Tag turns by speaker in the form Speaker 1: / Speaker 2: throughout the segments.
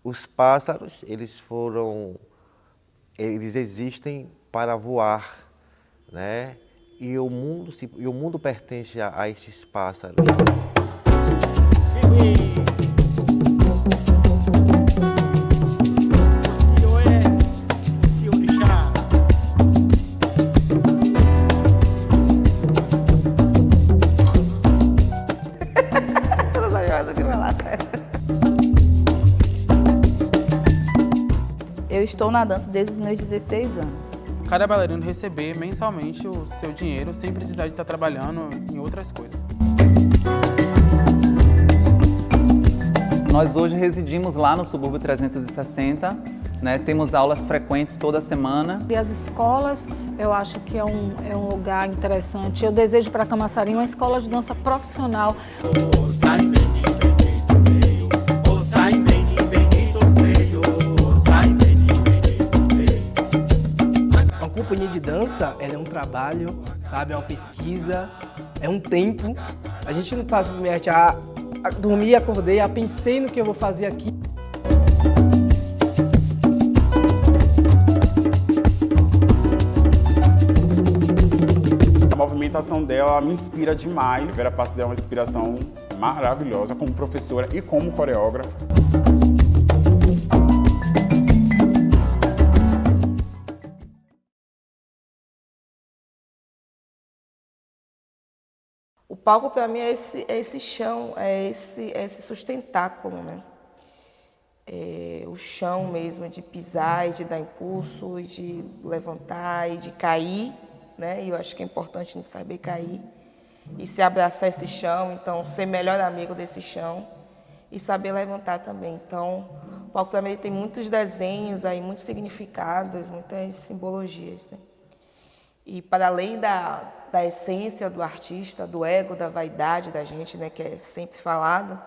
Speaker 1: Os pássaros, eles existem para voar, né? E o mundo pertence a estes pássaros.
Speaker 2: Eu estou na dança desde os meus 16 anos.
Speaker 3: Cada bailarino receber mensalmente o seu dinheiro sem precisar de estar trabalhando em outras coisas.
Speaker 4: Nós hoje residimos lá no Subúrbio 360, né? Temos aulas frequentes toda semana.
Speaker 5: E as escolas, eu acho que é um lugar interessante. Eu desejo para Camaçari uma escola de dança profissional.
Speaker 6: Uma companhia de dança, ela é um trabalho, sabe? É uma pesquisa, é um tempo. A gente não está simplesmente dormi, acordei, pensei no que eu vou fazer aqui.
Speaker 7: A movimentação dela me inspira demais. Vera Passos é uma inspiração maravilhosa como professora e como coreógrafa.
Speaker 8: O palco para mim é esse chão, é esse sustentáculo, né? É o chão mesmo, de pisar e de dar impulso, e de levantar e de cair, né? E eu acho que é importante a gente saber cair e se abraçar esse chão, então ser melhor amigo desse chão e saber levantar também. Então, o palco para mim tem muitos desenhos aí, muitos significados, muitas simbologias, né? E para além da essência do artista, do ego, da vaidade da gente, né, que é sempre falado,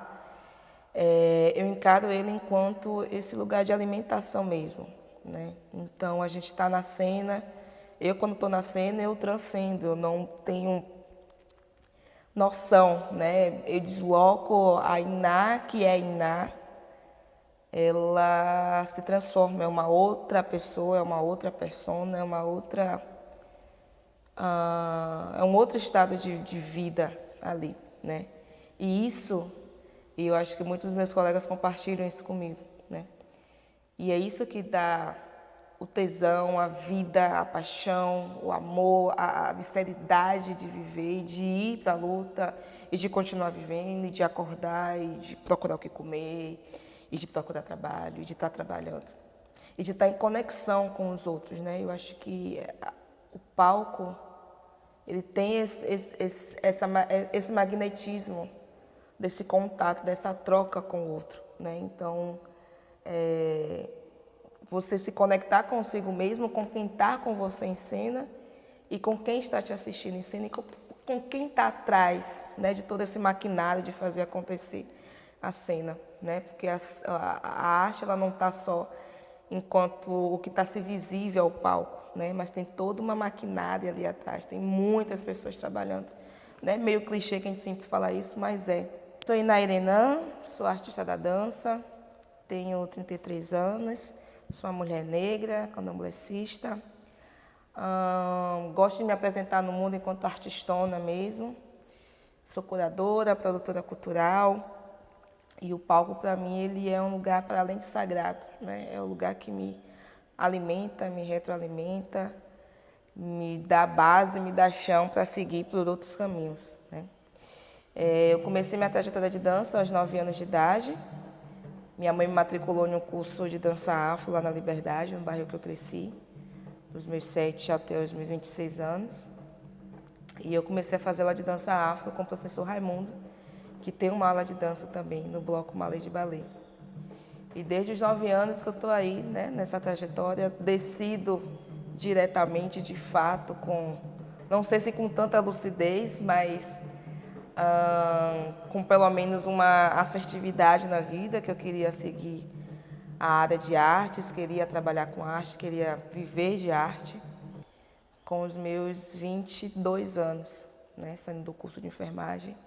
Speaker 8: eu encaro ele enquanto esse lugar de alimentação mesmo, né? Então a gente está na cena, eu quando estou na cena eu transcendo, eu não tenho noção, né? Eu desloco a Iná, que é Iná, ela se transforma, é uma outra pessoa, é uma outra persona, é uma outra... é um outro estado de vida ali, né? E eu acho que muitos dos meus colegas compartilham isso comigo, né? E é isso que dá o tesão, a vida, a paixão, o amor, a visceridade de viver, de ir para a luta e de continuar vivendo, e de acordar, e de procurar o que comer, e de procurar trabalho, e de estar trabalhando, e de estar em conexão com os outros, né? Eu acho que o palco, ele tem esse magnetismo desse contato, dessa troca com o outro, né? Então, você se conectar consigo mesmo, com quem está com você em cena e com quem está te assistindo em cena e com quem está atrás, né, de todo esse maquinário de fazer acontecer a cena, né? Porque a arte, ela não está só enquanto o que está se visível ao palco, né? Mas tem toda uma maquinária ali atrás, tem muitas pessoas trabalhando, né? Meio clichê que a gente sempre fala isso, mas é. Sou Iná Irenã, sou artista da dança, tenho 33 anos, sou uma mulher negra, candomblessista, gosto de me apresentar no mundo enquanto artistona mesmo, sou curadora, produtora cultural, e o palco para mim ele é um lugar para além de sagrado, né? É um lugar que me alimenta, me retroalimenta, me dá base, me dá chão para seguir por outros caminhos, né? Eu comecei minha trajetória de dança aos 9 anos de idade. Minha mãe me matriculou em um curso de dança afro lá na Liberdade, no bairro que eu cresci, dos meus 7 até os meus 26 anos. E eu comecei a fazer aula de dança afro com o professor Raimundo, que tem uma aula de dança também no bloco Malê de Ballet. E desde os 9 anos que eu estou aí, né, nessa trajetória, decido diretamente, de fato, não sei se com tanta lucidez, mas com pelo menos uma assertividade na vida, que eu queria seguir a área de artes, queria trabalhar com arte, queria viver de arte, com os meus 22 anos, né, saindo do curso de enfermagem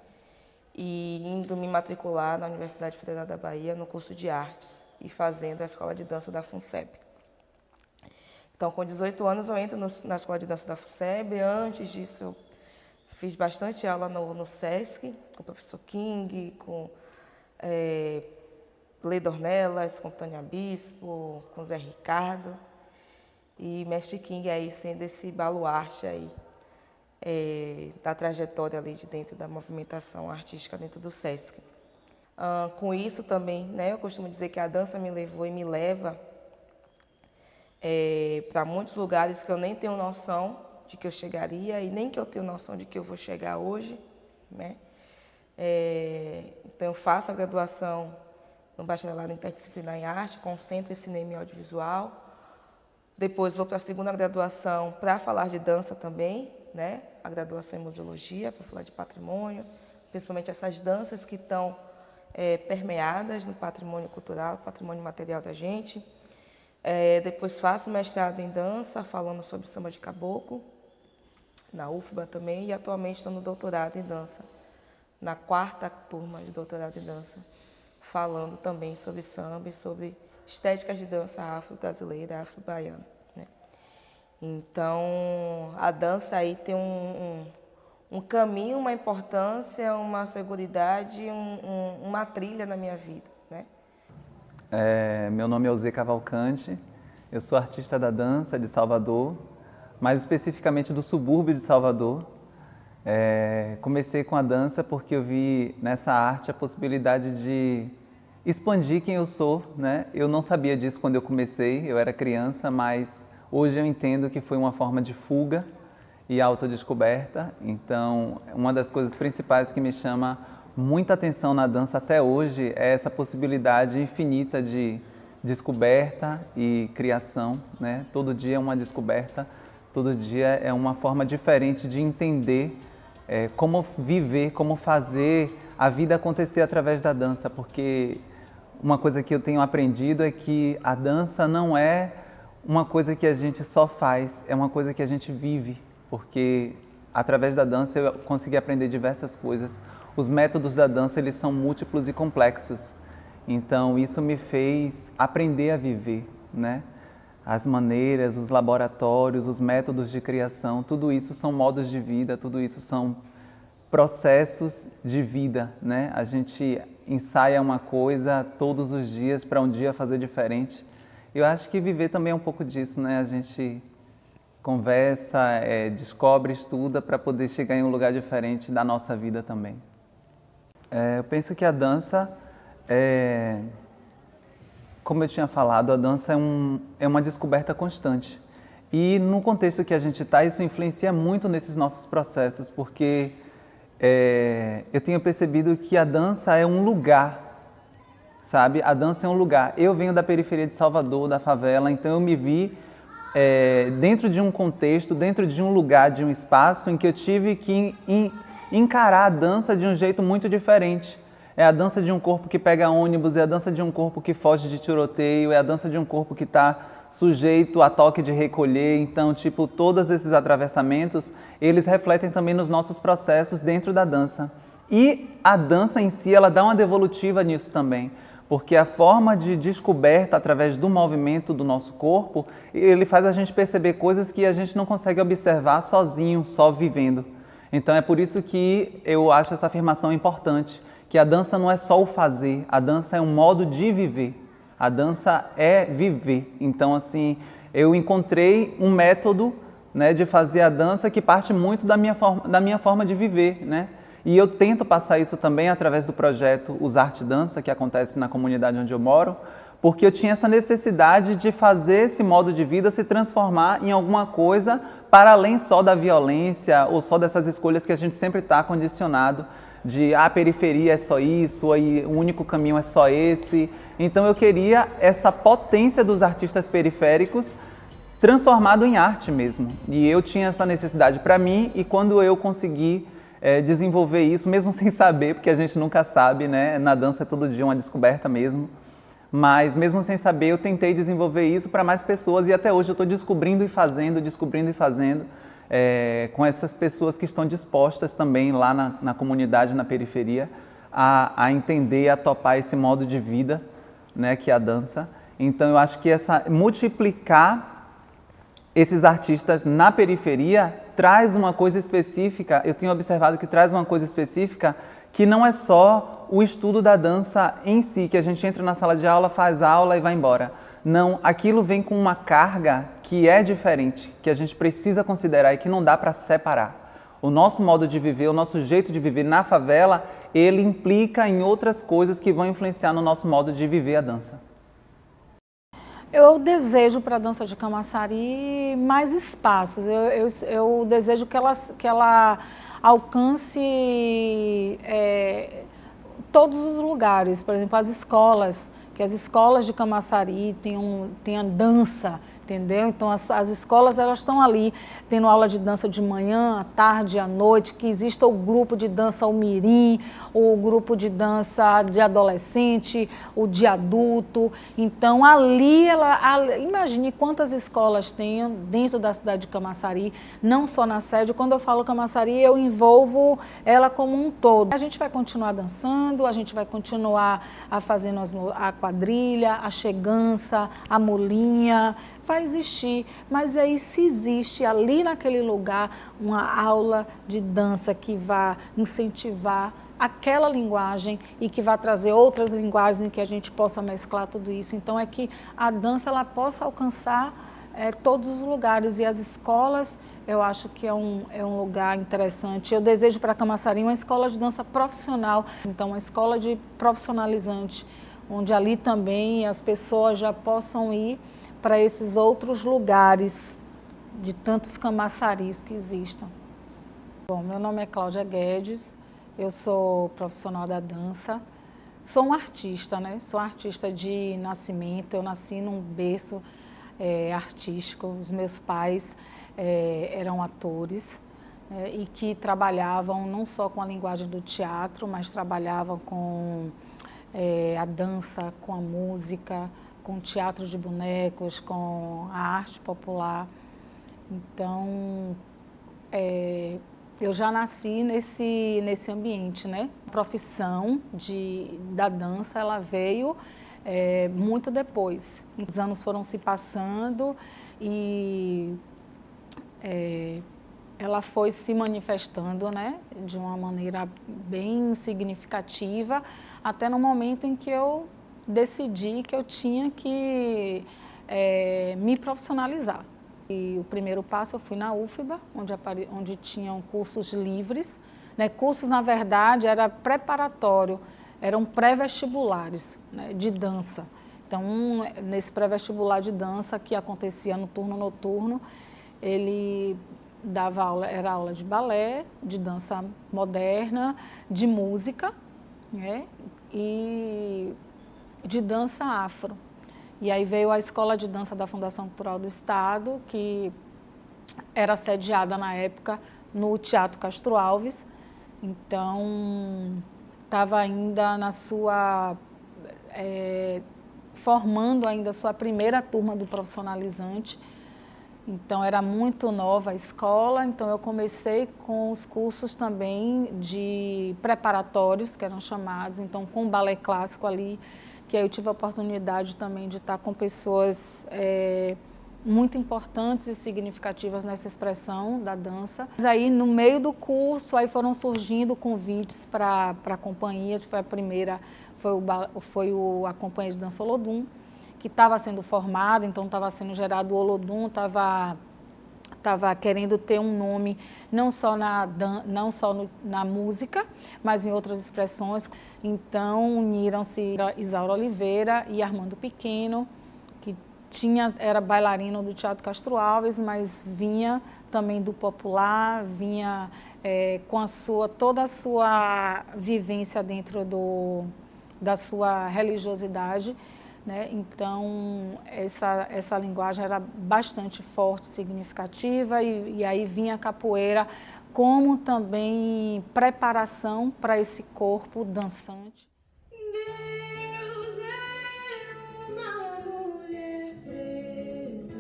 Speaker 8: e indo me matricular na Universidade Federal da Bahia no curso de artes. e fazendo a escola de dança da FUNSEB. Então, com 18 anos, eu entro na escola de dança da FUNSEB. Antes disso, eu fiz bastante aula no SESC, com o professor King, com Lê Dornelas, com Tânia Bispo, com Zé Ricardo. E Mestre King aí sendo esse baluarte aí, da trajetória ali de dentro da movimentação artística dentro do SESC. Com isso também, né, eu costumo dizer que a dança me levou e me leva para muitos lugares que eu nem tenho noção de que eu chegaria e nem que eu tenho noção de que eu vou chegar hoje, né? Então eu faço a graduação no bacharelado interdisciplinar em arte, concentro em cinema e audiovisual. Depois vou para a segunda graduação para falar de dança também, né? A graduação em museologia, para falar de patrimônio, principalmente essas danças que estão permeadas no patrimônio cultural, patrimônio material da gente. Depois faço mestrado em dança, falando sobre samba de caboclo, na UFBA também, e atualmente estou no doutorado em dança, na 4ª turma de doutorado em dança, falando também sobre samba e sobre estéticas de dança afro-brasileira, afro-baiana, né? Então, a dança aí tem um caminho, uma importância, uma seguridade, uma trilha na minha vida, né?
Speaker 4: Meu nome é Osê Cavalcante, eu sou artista da dança de Salvador, mais especificamente do subúrbio de Salvador. Comecei com a dança porque eu vi nessa arte a possibilidade de expandir quem eu sou, né? Eu não sabia disso quando eu comecei, eu era criança, mas hoje eu entendo que foi uma forma de fuga e autodescoberta. Então, uma das coisas principais que me chama muita atenção na dança até hoje é essa possibilidade infinita de descoberta e criação, né? Todo dia é uma descoberta, todo dia é uma forma diferente de entender como viver, como fazer a vida acontecer através da dança, porque uma coisa que eu tenho aprendido é que a dança não é uma coisa que a gente só faz, é uma coisa que a gente vive, porque através da dança eu consegui aprender diversas coisas. Os métodos da dança, eles são múltiplos e complexos, então isso me fez aprender a viver, né? As maneiras, os laboratórios, os métodos de criação, tudo isso são modos de vida, tudo isso são processos de vida, né? A gente ensaia uma coisa todos os dias para um dia fazer diferente. Eu acho que viver também é um pouco disso, né? A gente conversa, descobre, estuda para poder chegar em um lugar diferente da nossa vida também. Eu penso que a dança, como eu tinha falado, a dança é uma descoberta constante. E no contexto que a gente está, isso influencia muito nesses nossos processos, porque eu tenho percebido que a dança é um lugar, sabe? A dança é um lugar. Eu venho da periferia de Salvador, da favela, então eu me vi dentro de um contexto, dentro de um lugar, de um espaço em que eu tive que encarar a dança de um jeito muito diferente. É a dança de um corpo que pega ônibus, é a dança de um corpo que foge de tiroteio, é a dança de um corpo que está sujeito a toque de recolher. Então, todos esses atravessamentos, eles refletem também nos nossos processos dentro da dança. E a dança em si, ela dá uma devolutiva nisso também, porque a forma de descoberta através do movimento do nosso corpo, ele faz a gente perceber coisas que a gente não consegue observar sozinho, só vivendo. Então, é por isso que eu acho essa afirmação importante, que a dança não é só o fazer, a dança é um modo de viver. A dança é viver. Então, assim, eu encontrei um método, né, de fazer a dança que parte muito da minha forma de viver, né? E eu tento passar isso também através do projeto Os Arte Dança, que acontece na comunidade onde eu moro, porque eu tinha essa necessidade de fazer esse modo de vida se transformar em alguma coisa para além só da violência ou só dessas escolhas que a gente sempre está condicionado de a periferia é só isso, aí o único caminho é só esse. Então eu queria essa potência dos artistas periféricos transformado em arte mesmo. E eu tinha essa necessidade para mim, e quando eu consegui desenvolver isso, mesmo sem saber, porque a gente nunca sabe, né? Na dança é todo dia uma descoberta mesmo. Mas mesmo sem saber, eu tentei desenvolver isso para mais pessoas, e até hoje eu estou descobrindo e fazendo, com essas pessoas que estão dispostas também lá na comunidade, na periferia, a entender, a topar esse modo de vida, né, que é a dança. Então eu acho que multiplicar esses artistas na periferia traz uma coisa específica, eu tenho observado que traz uma coisa específica que não é só o estudo da dança em si, que a gente entra na sala de aula, faz aula e vai embora. Não, aquilo vem com uma carga que é diferente, que a gente precisa considerar e que não dá para separar. O nosso modo de viver, o nosso jeito de viver na favela, ele implica em outras coisas que vão influenciar no nosso modo de viver a dança.
Speaker 5: Eu desejo para a dança de Camaçari mais espaços. Eu desejo que ela alcance todos os lugares. Por exemplo, as escolas, que as escolas de Camaçari tenham dança, entendeu? Então as escolas elas estão ali tendo aula de dança de manhã, à tarde, à noite, que exista o grupo de dança o mirim, o grupo de dança de adolescente, o de adulto. Então ali imagine quantas escolas tem dentro da cidade de Camaçari, não só na sede. Quando eu falo Camaçari, eu envolvo ela como um todo. A gente vai continuar dançando, a gente vai continuar fazendo a quadrilha, a chegança, a molinha, vai existir, mas aí se existe ali naquele lugar uma aula de dança que vai incentivar aquela linguagem e que vai trazer outras linguagens em que a gente possa mesclar tudo isso. Então é que a dança ela possa alcançar todos os lugares, e as escolas eu acho que é um lugar interessante. Eu desejo para Camaçari uma escola de dança profissional, então uma escola de profissionalizante, onde ali também as pessoas já possam ir para esses outros lugares de tantos Camaçaris que existam. Bom, meu nome é Cláudia Guedes, eu sou profissional da dança, sou uma artista, né? Sou artista de nascimento, eu nasci num berço artístico, os meus pais eram atores e que trabalhavam não só com a linguagem do teatro, mas trabalhavam com a dança, com a música, com teatro de bonecos, com a arte popular. Então, eu já nasci nesse ambiente, né? A profissão da dança, ela veio muito depois. Os anos foram se passando e ela foi se manifestando, né? De uma maneira bem significativa, até no momento em que eu decidi que eu tinha que me profissionalizar. E o primeiro passo eu fui na UFBA, onde tinham cursos livres, né? Cursos, na verdade, era preparatório, eram pré-vestibulares, né, de dança. Então, nesse pré-vestibular de dança que acontecia no turno noturno, ele dava aula, era aula de balé, de dança moderna, de música, né, e de dança afro. E aí veio a Escola de Dança da Fundação Cultural do Estado, que era sediada na época no Teatro Castro Alves. Então, estava ainda formando ainda a sua primeira turma do profissionalizante. Então, era muito nova a escola, então eu comecei com os cursos também de preparatórios, que eram chamados, então com o balé clássico ali, que aí eu tive a oportunidade também de estar com pessoas muito importantes e significativas nessa expressão da dança. Mas aí, no meio do curso, aí foram surgindo convites para a companhia, foi a primeira, foi a Companhia de Dança Olodum, que estava sendo formada, então estava sendo gerado o Olodum, estava querendo ter um nome não só na música, mas em outras expressões. Então uniram-se Isaura Oliveira e Armando Pequeno, que era bailarino do Teatro Castro Alves, mas vinha também do popular, vinha com toda a sua vivência dentro da sua religiosidade. Né? Então, essa linguagem era bastante forte, significativa, e aí vinha a capoeira como também preparação para esse corpo dançante.
Speaker 9: Deus é uma mulher preta,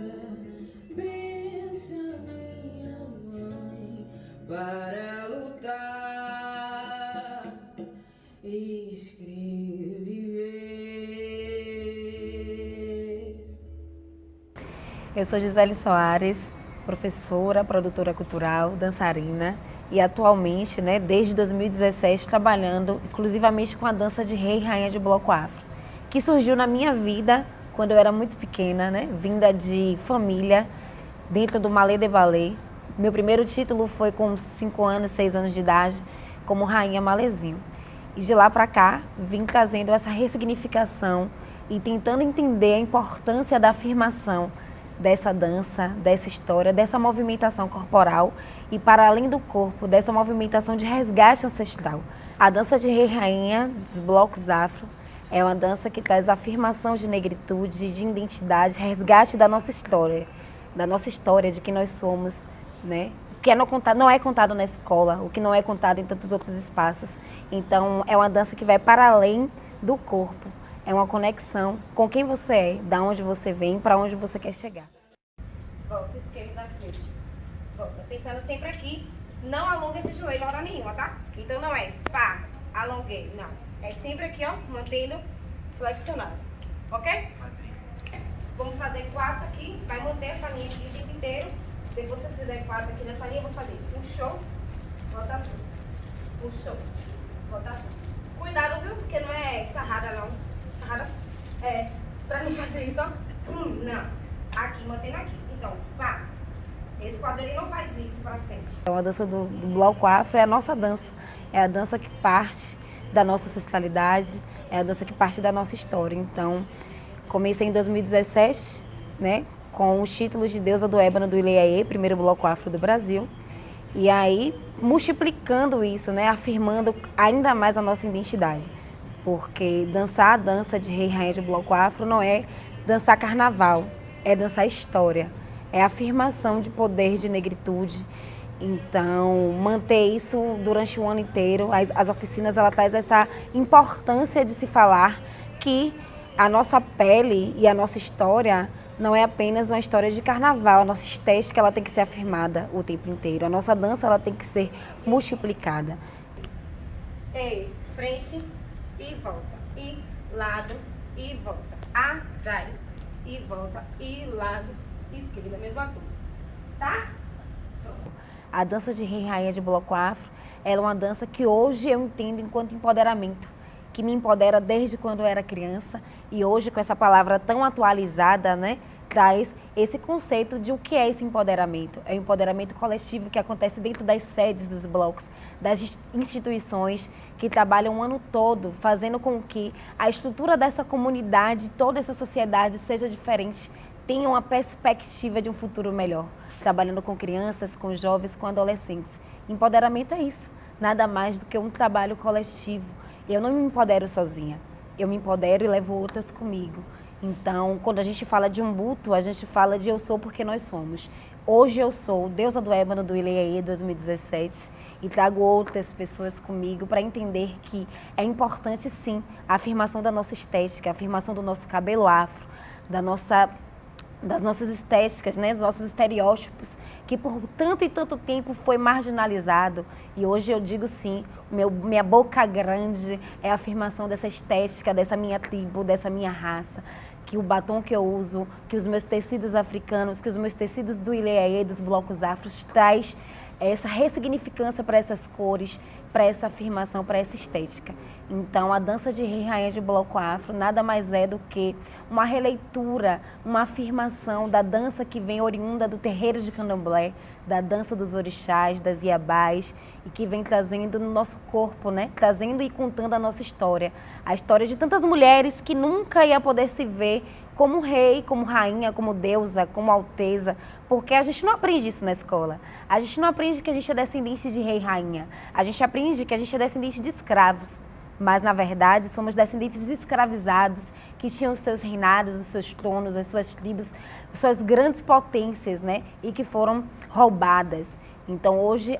Speaker 9: benção minha mãe, para lutar e escrever.
Speaker 10: Eu sou Gisele Soares, professora, produtora cultural, dançarina e atualmente, né, desde 2017, trabalhando exclusivamente com a dança de rei e rainha de bloco afro, que surgiu na minha vida quando eu era muito pequena, né, vinda de família, dentro do Malê de Ballet. Meu primeiro título foi com 5 anos, 6 anos de idade, como rainha Malezinho. E de lá para cá, vim trazendo essa ressignificação e tentando entender a importância da afirmação dessa dança, dessa história, dessa movimentação corporal e, para além do corpo, dessa movimentação de resgate ancestral. A dança de rei e rainha dos blocos afro é uma dança que traz afirmação de negritude, de identidade, resgate da nossa história de que nós somos, né? O que não é contado na escola, o que não é contado em tantos outros espaços. Então, é uma dança que vai para além do corpo. É uma conexão com quem você é, da onde você vem, para onde você quer chegar. Volta, esquerda da frente. Volta, pensando sempre aqui. Não alonga esse joelho hora nenhuma, tá? Então não é pá, alonguei, não. É sempre aqui, ó, mantendo flexionado. Ok? Vamos fazer 4 aqui, vai manter essa linha aqui o tempo inteiro. Depois que você fizer 4 aqui nessa linha, eu vou fazer puxou, rotação. Puxou, rotação. Cuidado, viu? Porque não é sarrada, não. Sarrada é pra não fazer isso, ó. Não. Aqui, mantendo aqui. Então, pá. Esse quadro ele não faz isso pra frente. Então, a dança do bloco afro é a nossa dança. É a dança que parte da nossa ancestralidade, é a dança que parte da nossa história. Então, comecei em 2017, né? Com os títulos de deusa do ébano do Ileaê, primeiro bloco afro do Brasil. E aí, multiplicando isso, né? Afirmando ainda mais a nossa identidade. Porque dançar a dança de rei e rainha de bloco afro não é dançar carnaval, é dançar história, é afirmação de poder, de negritude. Então, manter isso durante o ano inteiro, as oficinas, ela traz essa importância de se falar que a nossa pele e a nossa história não é apenas uma história de carnaval, a nossa estética ela tem que ser afirmada o tempo inteiro, a nossa dança ela tem que ser multiplicada. Ei, frente e volta, e lado e volta, atrás e volta, e lado, esquerda, mesma coisa, tá? A dança de rei e rainha de bloco afro, ela é uma dança que hoje eu entendo enquanto empoderamento, que me empodera desde quando eu era criança e hoje com essa palavra tão atualizada, né, traz esse conceito de o que é esse empoderamento. É o empoderamento coletivo que acontece dentro das sedes dos blocos, das instituições que trabalham o ano todo, fazendo com que a estrutura dessa comunidade, toda essa sociedade seja diferente, tenha uma perspectiva de um futuro melhor, trabalhando com crianças, com jovens, com adolescentes. Empoderamento é isso, nada mais do que um trabalho coletivo. Eu não me empodero sozinha, eu me empodero e levo outras comigo. Então, quando a gente fala de Umbuto, a gente fala de eu sou porque nós somos. Hoje eu sou deusa do ébano do Ileaê 2017 e trago outras pessoas comigo para entender que é importante sim a afirmação da nossa estética, a afirmação do nosso cabelo afro, das nossas estéticas, né, dos nossos estereótipos, que por tanto e tanto tempo foi marginalizado. E hoje eu digo sim, minha boca grande é a afirmação dessa estética, dessa minha tribo, dessa minha raça, que o batom que eu uso, que os meus tecidos africanos, que os meus tecidos do Ileaê, dos blocos afros, traz essa ressignificância para essas cores, para essa afirmação, para essa estética. Então, a dança de rei e rainha de bloco afro nada mais é do que uma releitura, uma afirmação da dança que vem oriunda do terreiro de candomblé, da dança dos orixás, das iabás, e que vem trazendo no nosso corpo, né? Trazendo e contando a nossa história. A história de tantas mulheres que nunca ia poder se ver como rei, como rainha, como deusa, como alteza, porque a gente não aprende isso na escola. A gente não aprende que a gente é descendente de rei e rainha. A gente aprende que a gente é descendente de escravos. Mas, na verdade, somos descendentes de escravizados que tinham os seus reinados, os seus tronos, as suas tribos, suas grandes potências, né? E que foram roubadas. Então, hoje,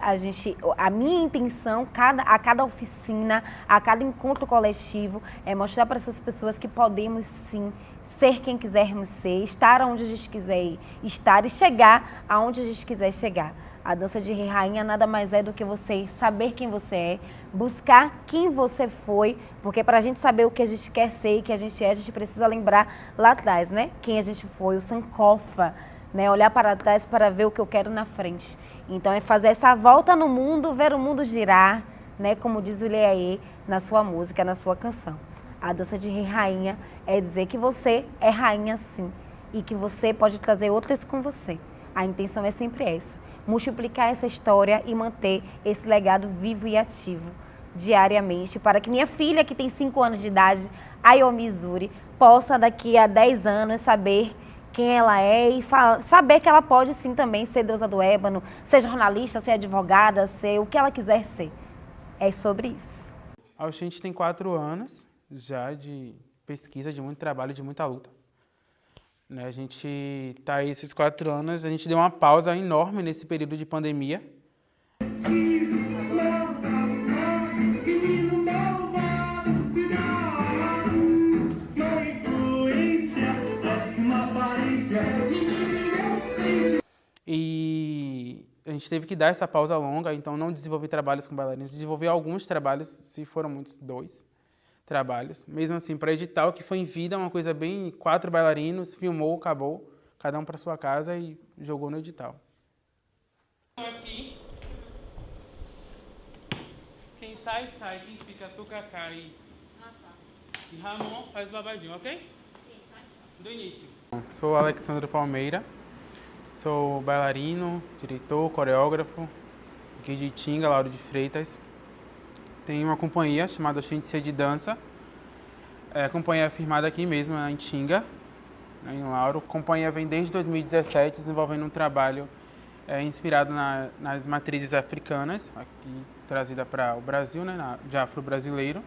Speaker 10: a minha intenção, a cada oficina, a cada encontro coletivo, é mostrar para essas pessoas que podemos, sim, ser quem quisermos ser, estar onde a gente quiser estar e chegar aonde a gente quiser chegar. A dança de rei e rainha nada mais é do que você saber quem você é, buscar quem você foi, porque para a gente saber o que a gente quer ser e que a gente precisa lembrar lá atrás, né? Quem a gente foi, o Sankofa, né? Olhar para trás para ver o que eu quero na frente. Então é fazer essa volta no mundo, ver o mundo girar, né? Como diz o Ileaê na sua música, na sua canção. A dança de rei e rainha é dizer que você é rainha sim e que você pode trazer outras com você. A intenção é sempre essa, multiplicar essa história e manter esse legado vivo e ativo diariamente para que minha filha, que tem 5 anos de idade, Ayomi Zuri, possa daqui a 10 anos saber quem ela é e saber que ela pode sim também ser deusa do ébano, ser jornalista, ser advogada, ser o que ela quiser ser. É sobre isso.
Speaker 3: A Oxente tem 4 anos já de pesquisa, de muito trabalho, de muita luta. Né, a gente está aí esses 4 anos, a gente deu uma pausa enorme nesse período de pandemia. E a gente teve que dar essa pausa longa, então não desenvolvi trabalhos com bailarinos, desenvolvi alguns trabalhos, se foram muitos, 2 trabalhos. Mesmo assim, para edital, que foi em vida, uma coisa bem, 4 bailarinos, filmou, acabou, cada um para sua casa e jogou no edital. Aqui, quem sai, sai, quem fica, toca, cai. E Ramon faz babadinho, ok? Do início. Sou Alexandre Palmeira, sou bailarino, diretor, coreógrafo, aqui de Itinga, Lauro de Freitas. Tem uma companhia chamada Oxente de Dança. A companhia é firmada aqui mesmo, em Itinga, em Lauro. A companhia vem desde 2017 desenvolvendo um trabalho inspirado nas matrizes africanas, aqui trazida para o Brasil, né, de afro-brasileiro,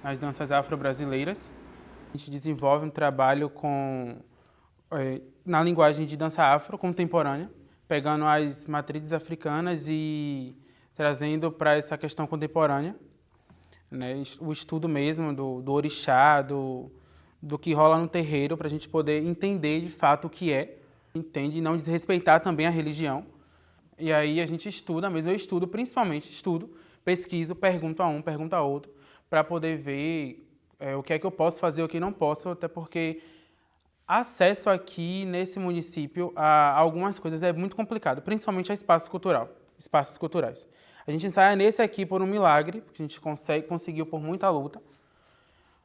Speaker 3: nas danças afro-brasileiras. A gente desenvolve um trabalho na linguagem de dança afro contemporânea, pegando as matrizes africanas e trazendo para essa questão contemporânea, né, o estudo mesmo do orixá, do que rola no terreiro, para a gente poder entender de fato o que entende, e não desrespeitar também a religião. E aí a gente estuda mesmo, eu estudo, principalmente pesquiso, pergunto a um, pergunto a outro, para poder ver o que é que eu posso fazer, o que não posso, até porque acesso aqui nesse município a algumas coisas é muito complicado, principalmente a espaços culturais. A gente ensaia nesse aqui por um milagre, porque a gente conseguiu por muita luta,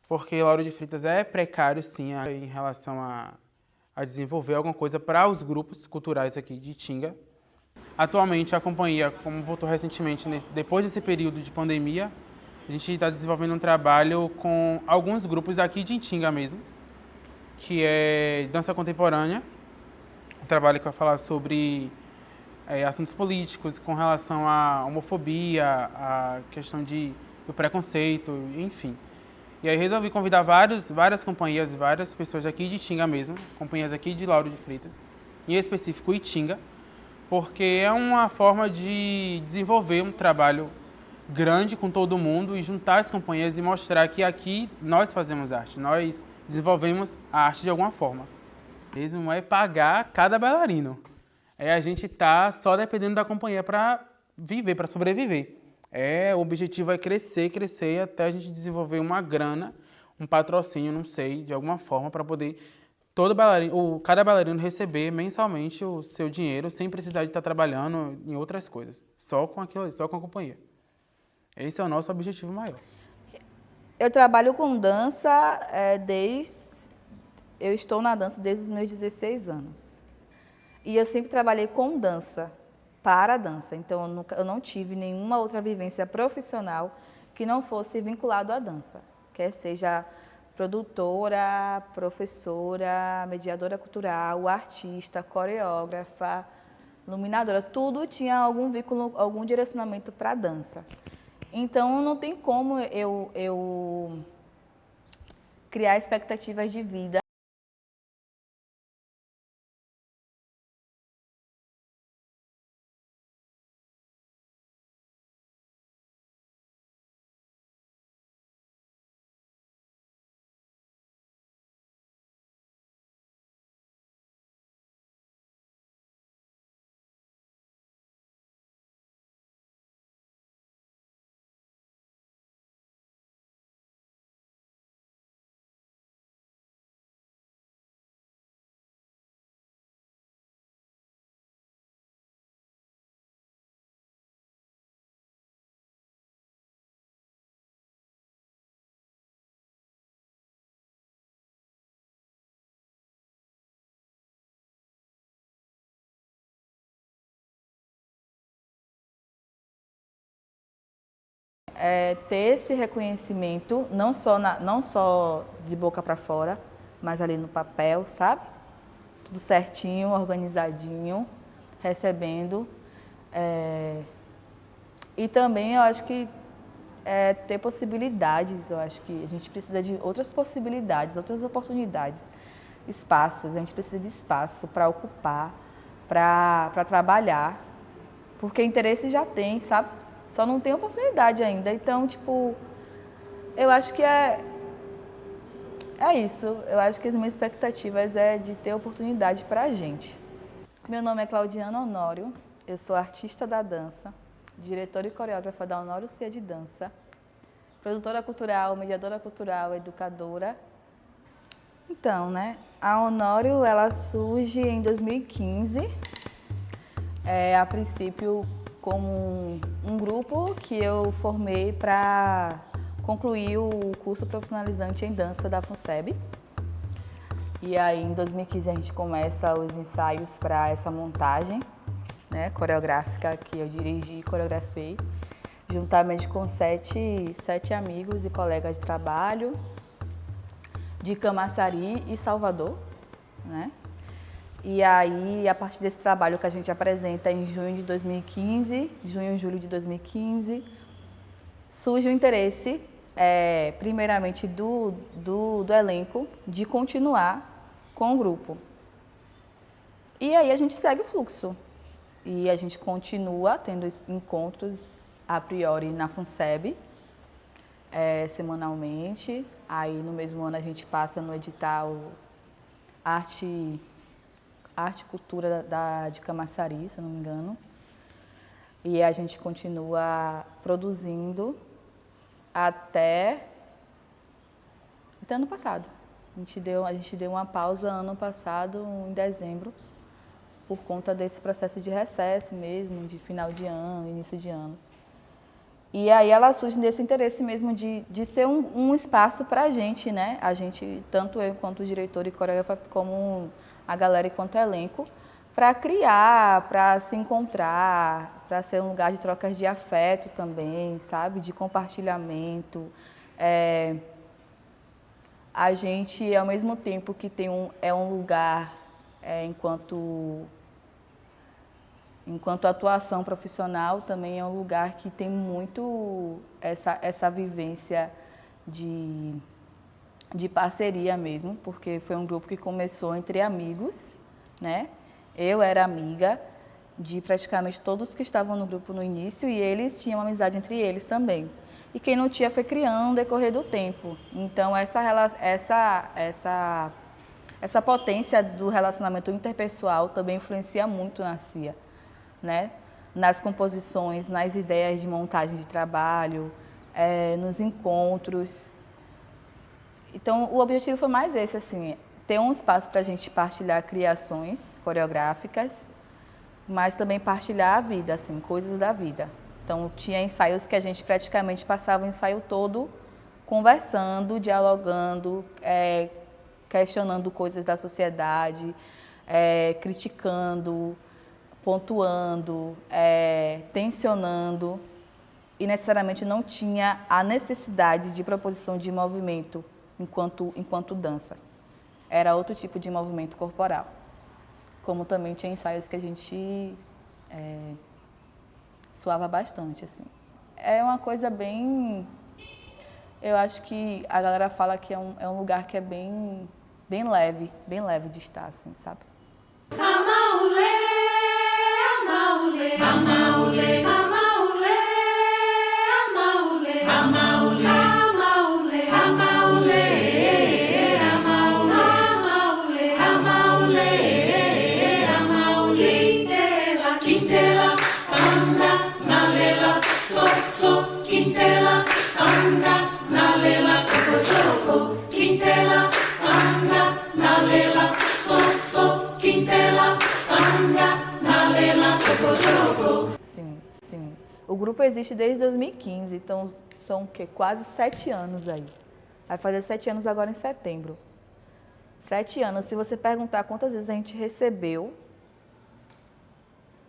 Speaker 3: porque Lauro de Freitas é precário, sim, em relação a desenvolver alguma coisa para os grupos culturais aqui de Itinga. Atualmente, a companhia, como voltou recentemente, depois desse período de pandemia, a gente está desenvolvendo um trabalho com alguns grupos aqui de Itinga mesmo, que é dança contemporânea, um trabalho que vai falar sobre assuntos políticos com relação à homofobia, à questão do preconceito, enfim. E aí resolvi convidar várias companhias, várias pessoas aqui de Itinga mesmo, companhias aqui de Lauro de Freitas, em específico Itinga, porque é uma forma de desenvolver um trabalho grande com todo mundo e juntar as companhias e mostrar que aqui nós fazemos arte, nós desenvolvemos a arte de alguma forma. Mesmo é pagar cada bailarino. A gente tá só dependendo da companhia para viver, para sobreviver. O objetivo é crescer até a gente desenvolver uma grana, um patrocínio, não sei, de alguma forma, para poder cada bailarino receber mensalmente o seu dinheiro sem precisar de estar trabalhando em outras coisas, só com aquilo, só com a companhia. Esse é o nosso objetivo maior.
Speaker 2: Eu trabalho com dança eu estou na dança desde os meus 16 anos. E eu sempre trabalhei com dança, para a dança. Então, eu não tive nenhuma outra vivência profissional que não fosse vinculado à dança. Quer seja produtora, professora, mediadora cultural, artista, coreógrafa, iluminadora, tudo tinha algum vínculo, algum direcionamento para a dança. Então, não tem como eu criar expectativas de vida ter esse reconhecimento, não só de boca para fora, mas ali no papel, sabe? Tudo certinho, organizadinho, recebendo. E também eu acho que ter possibilidades, eu acho que a gente precisa de outras possibilidades, outras oportunidades, espaços, a gente precisa de espaço para ocupar, para trabalhar, porque interesse já tem, sabe? Só não tem oportunidade ainda. Então, tipo, eu acho que é isso. Eu acho que as minhas expectativas é de ter oportunidade para a gente. Meu nome é Claudiana Honório, eu sou artista da dança, diretora e coreógrafa da Honório Cia de Dança, produtora cultural, mediadora cultural, educadora. Então, né, a Honório, ela surge em 2015, a princípio como um grupo que eu formei para concluir o curso profissionalizante em dança da FUNSEB. E aí, em 2015, a gente começa os ensaios para essa montagem, né, coreográfica que eu dirigi e coreografei, juntamente com sete amigos e colegas de trabalho de Camaçari e Salvador, né? E aí, a partir desse trabalho que a gente apresenta em junho de 2015, junho e julho de 2015, surge o interesse, primeiramente do elenco, de continuar com o grupo. E aí a gente segue o fluxo. E a gente continua tendo encontros, a priori, na FUNSEB, semanalmente. Aí, no mesmo ano, a gente passa no edital Arte e Cultura de Camaçari, se eu não me engano. E a gente continua produzindo até ano passado. A gente deu uma pausa ano passado, em dezembro, por conta desse processo de recesso mesmo, de final de ano, início de ano. E aí ela surge desse interesse mesmo de ser um espaço para a gente, né? A gente, tanto eu enquanto diretor e coreógrafa, como a galera enquanto elenco, para criar, para se encontrar, para ser um lugar de trocas de afeto também, sabe? De compartilhamento. A gente, ao mesmo tempo que é um lugar, enquanto atuação profissional, também é um lugar que tem muito essa vivência de parceria mesmo, porque foi um grupo que começou entre amigos, né? Eu era amiga de praticamente todos que estavam no grupo no início e eles tinham amizade entre eles também. E quem não tinha foi criando no decorrer do tempo. Então, essa potência do relacionamento interpessoal também influencia muito na CIA, né? Nas composições, nas ideias de montagem de trabalho, nos encontros. Então, o objetivo foi mais esse, assim, ter um espaço para a gente partilhar criações coreográficas, mas também partilhar a vida, assim, coisas da vida. Então, tinha ensaios que a gente praticamente passava o ensaio todo conversando, dialogando, questionando coisas da sociedade, criticando, pontuando, tensionando, e necessariamente não tinha a necessidade de proposição de movimento enquanto dança. Era outro tipo de movimento corporal. Como também tinha ensaios que a gente suava bastante, assim. É uma coisa bem... Eu acho que a galera fala que é um lugar que é bem leve de estar, assim, sabe?
Speaker 9: Amaulê, amaulê, amaulê, amaulê, amaulê, amaulê, amaulê, amaulê, amaulê, amaulê, amaulê, quintela, anda, nalela, so, quintela, anda, nalela, choco, quintela, anda, nalela, so, quintela, anda, nalela, choco.
Speaker 2: Sim. O grupo existe desde 2015, então são o quê? Quase 7 anos aí. Vai fazer 7 anos agora em setembro. 7 anos. Se você perguntar quantas vezes a gente recebeu,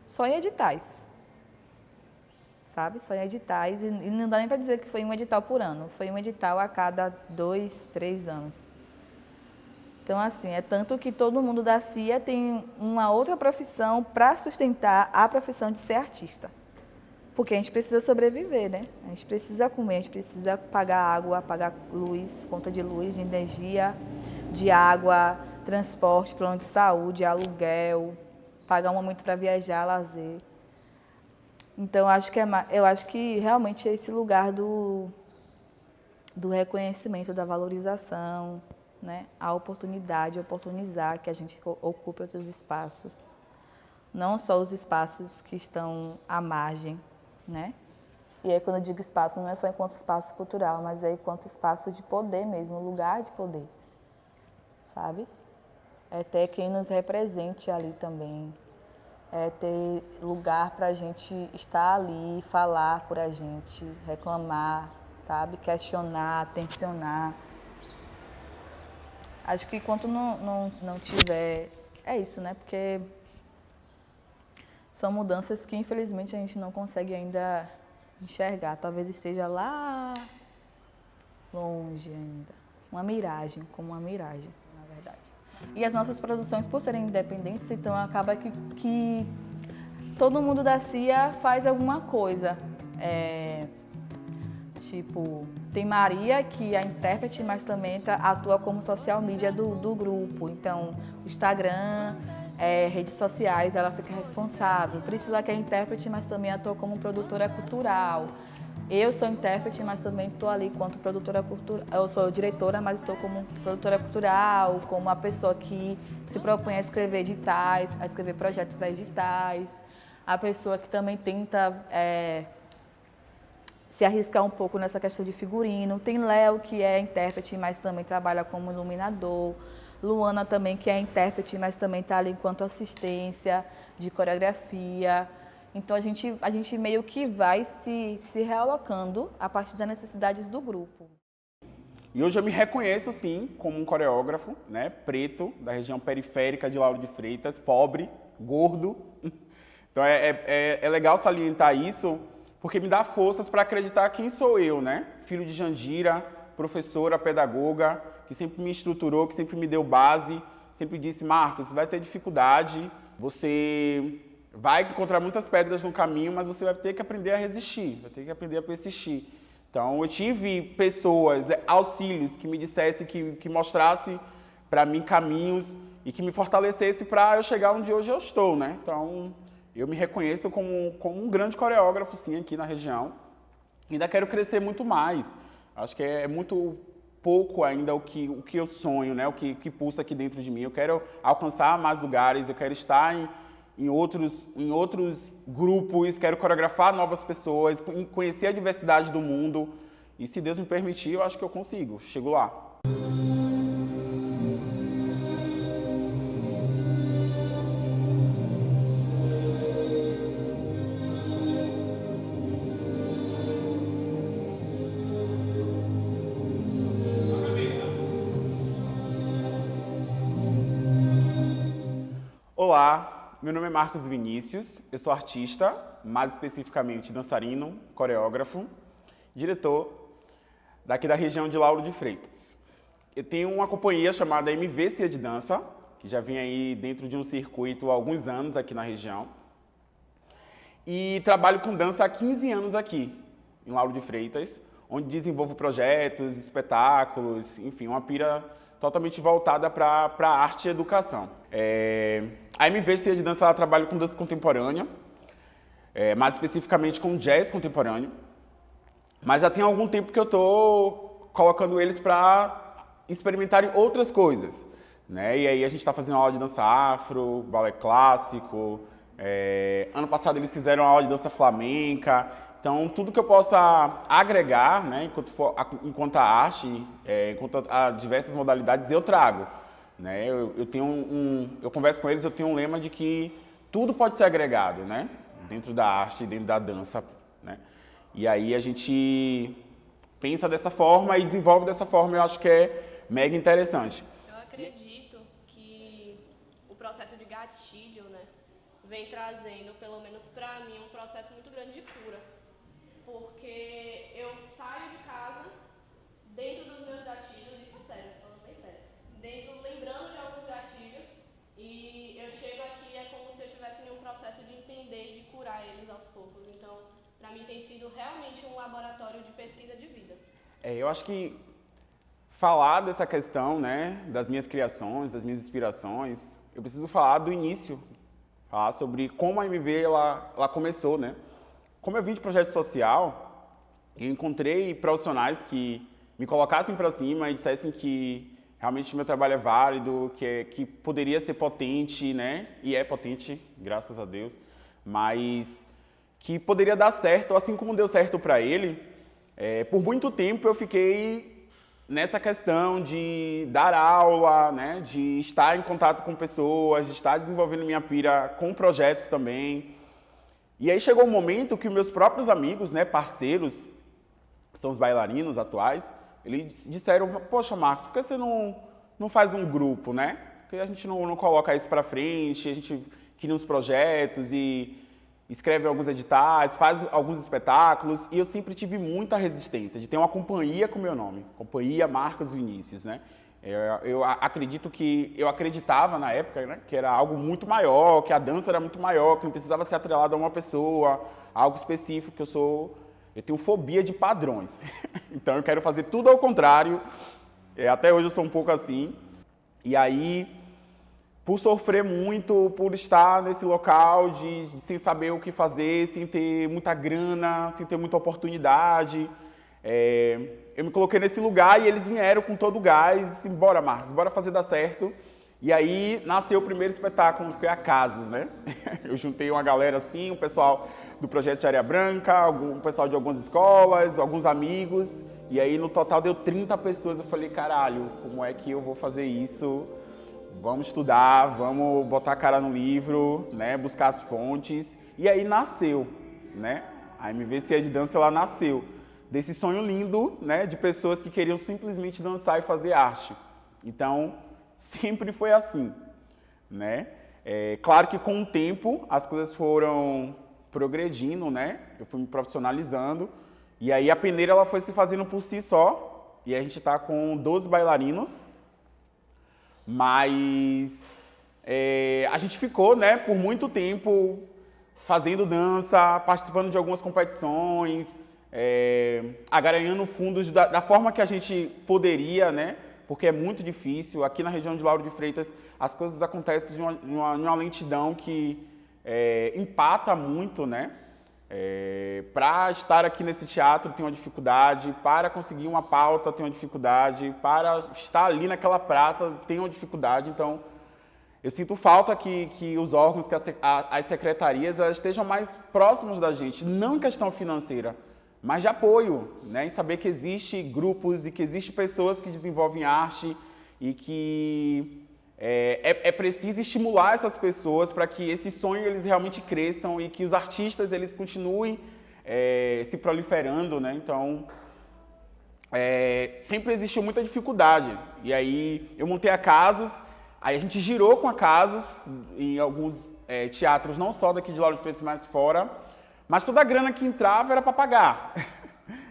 Speaker 2: só em editais. sabe? Só em editais, e não dá nem para dizer que foi um edital por ano, foi um edital a cada 2, 3 anos. Então, assim, é tanto que todo mundo da CIA tem uma outra profissão para sustentar a profissão de ser artista. Porque a gente precisa sobreviver, né? A gente precisa comer, a gente precisa pagar água, pagar luz, conta de luz, de energia, de água, transporte, plano de saúde, aluguel, pagar um momento para viajar, lazer. Então, eu acho que realmente é esse lugar do reconhecimento, da valorização, né? A oportunidade, oportunizar que a gente ocupe outros espaços. Não só os espaços que estão à margem, né? E aí, quando eu digo espaço, não é só enquanto espaço cultural, mas é enquanto espaço de poder mesmo, lugar de poder, sabe? É ter quem nos represente ali também. É ter lugar para a gente estar ali, falar por a gente, reclamar, sabe? Questionar, tensionar. Acho que enquanto não tiver... É isso, né? Porque são mudanças que, infelizmente, a gente não consegue ainda enxergar. Talvez esteja lá longe ainda. Uma miragem, como uma miragem, na verdade. E as nossas produções, por serem independentes, então acaba que todo mundo da CIA faz alguma coisa. Tipo, tem Maria, que é a intérprete, mas também atua como social media do grupo. Então, o Instagram, redes sociais, ela fica responsável. Priscila, que é intérprete, mas também atua como produtora cultural. Eu sou intérprete, mas também estou ali enquanto produtora cultural. Eu sou diretora, mas estou como produtora cultural, como uma pessoa que se propõe a escrever editais, a escrever projetos para editais. A pessoa que também tenta se arriscar um pouco nessa questão de figurino. Tem Léo, que é intérprete, mas também trabalha como iluminador. Luana também, que é intérprete, mas também está ali enquanto assistência de coreografia. Então, a gente meio que vai se realocando a partir das necessidades do grupo.
Speaker 7: E hoje eu me reconheço, sim, como um coreógrafo, né, preto, da região periférica de Lauro de Freitas, pobre, gordo. Então, é legal salientar isso, porque me dá forças para acreditar quem sou eu, né? Filho de Jandira, professora, pedagoga, que sempre me estruturou, que sempre me deu base, sempre disse, Marcos, você vai ter dificuldade, você vai encontrar muitas pedras no caminho, mas você vai ter que aprender a resistir, vai ter que aprender a persistir. Então, eu tive pessoas, auxílios, que me dissessem, que mostrassem para mim caminhos e que me fortalecesse para eu chegar onde hoje eu estou, né? Então, eu me reconheço como um grande coreógrafo, sim, aqui na região. Ainda quero crescer muito mais. Acho que é muito pouco ainda o que eu sonho, né? O que pulsa aqui dentro de mim. Eu quero alcançar mais lugares, eu quero estar em outros grupos, quero coreografar novas pessoas, conhecer a diversidade do mundo. E se Deus me permitir, eu acho que eu consigo. Chego lá. Olá, meu nome é Marcos Vinícius, eu sou artista, mais especificamente dançarino, coreógrafo, diretor daqui da região de Lauro de Freitas. Eu tenho uma companhia chamada MV CIA de Dança, que já vem aí dentro de um circuito há alguns anos aqui na região. E trabalho com dança há 15 anos aqui, em Lauro de Freitas, onde desenvolvo projetos, espetáculos, enfim, uma pira totalmente voltada para a arte e educação. A MV CIA de Dança ela trabalha com dança contemporânea, mais especificamente com jazz contemporâneo, mas já tem algum tempo que eu estou colocando eles para experimentarem outras coisas, né? E aí a gente está fazendo aula de dança afro, balé clássico, ano passado eles fizeram aula de dança flamenca. Então, tudo que eu possa agregar, né, enquanto a arte, enquanto a diversas modalidades, eu trago. Né? Eu converso com eles, eu tenho um lema de que tudo pode ser agregado, né, dentro da arte, dentro da dança. Né? E aí a gente pensa dessa forma e desenvolve dessa forma, eu acho que é mega interessante.
Speaker 11: Eu acredito que o processo de gatilho, né, vem trazendo, pelo menos para mim, um processo muito grande de cura. porque eu saio de casa dentro dos meus gatilhos, isso é sério, falando bem sério, lembrando de alguns gatilhos, e eu chego aqui é como se eu estivesse em um processo de entender, de curar eles aos poucos. Então, para mim tem sido realmente um laboratório de pesquisa de vida.
Speaker 7: Eu acho que falar dessa questão, né, das minhas criações, das minhas inspirações, eu preciso falar do início, falar sobre como a MV ela começou, né? Como eu vim de projeto social, eu encontrei profissionais que me colocassem para cima e dissessem que realmente meu trabalho é válido, que poderia ser potente, né? E é potente, graças a Deus, mas que poderia dar certo, assim como deu certo para ele. Por muito tempo eu fiquei nessa questão de dar aula, né? De estar em contato com pessoas, de estar desenvolvendo minha pira com projetos também. E aí chegou um momento que meus próprios amigos, né, parceiros, que são os bailarinos atuais, eles disseram: poxa, Marcos, por que você não faz um grupo, né? Porque a gente não coloca isso para frente, a gente cria uns projetos e escreve alguns editais, faz alguns espetáculos, e eu sempre tive muita resistência de ter uma companhia com meu nome, Companhia Marcos Vinícius, né? Eu acredito que eu acreditava na época, né, que era algo muito maior, que a dança era muito maior, que não precisava ser atrelado a uma pessoa, algo específico, que eu tenho fobia de padrões. Então eu quero fazer tudo ao contrário. Até hoje eu sou um pouco assim. E aí, por sofrer muito, por estar nesse local sem saber o que fazer, sem ter muita grana, sem ter muita oportunidade, eu me coloquei nesse lugar e eles vieram com todo o gás e disse: bora, Marcos, bora fazer dar certo. E aí nasceu o primeiro espetáculo, que foi a Casos, né? Eu juntei uma galera assim, um pessoal do projeto de Areia Branca, um pessoal de algumas escolas, alguns amigos, e aí no total deu 30 pessoas. Eu falei: caralho, como é que eu vou fazer isso? Vamos estudar, vamos botar a cara no livro, né? Buscar as fontes. E aí nasceu, né? A MVC de dança, ela nasceu desse sonho lindo, né, de pessoas que queriam simplesmente dançar e fazer arte. Então, sempre foi assim, né? Claro que com o tempo as coisas foram progredindo, né? Eu fui me profissionalizando e aí a peneira ela foi se fazendo por si só e a gente está com 12 bailarinos, mas a gente ficou, né, por muito tempo fazendo dança, participando de algumas competições, agaranhando fundos da forma que a gente poderia, né? Porque é muito difícil. Aqui na região de Lauro de Freitas, as coisas acontecem de uma lentidão que empata muito, né? Para estar aqui nesse teatro tem uma dificuldade, para conseguir uma pauta tem uma dificuldade, para estar ali naquela praça tem uma dificuldade. Então, eu sinto falta que os órgãos, que as secretarias elas estejam mais próximos da gente, não em questão financeira, mas de apoio, né? Em saber que existe grupos e que existe pessoas que desenvolvem arte e que é preciso estimular essas pessoas para que esse sonho eles realmente cresçam e que os artistas eles continuem se proliferando, né? Então, sempre existiu muita dificuldade. E aí eu montei a Casos, aí a gente girou com a Casos em alguns teatros, não só daqui de Lauro de Freitas, mas fora. Mas toda a grana que entrava era para pagar.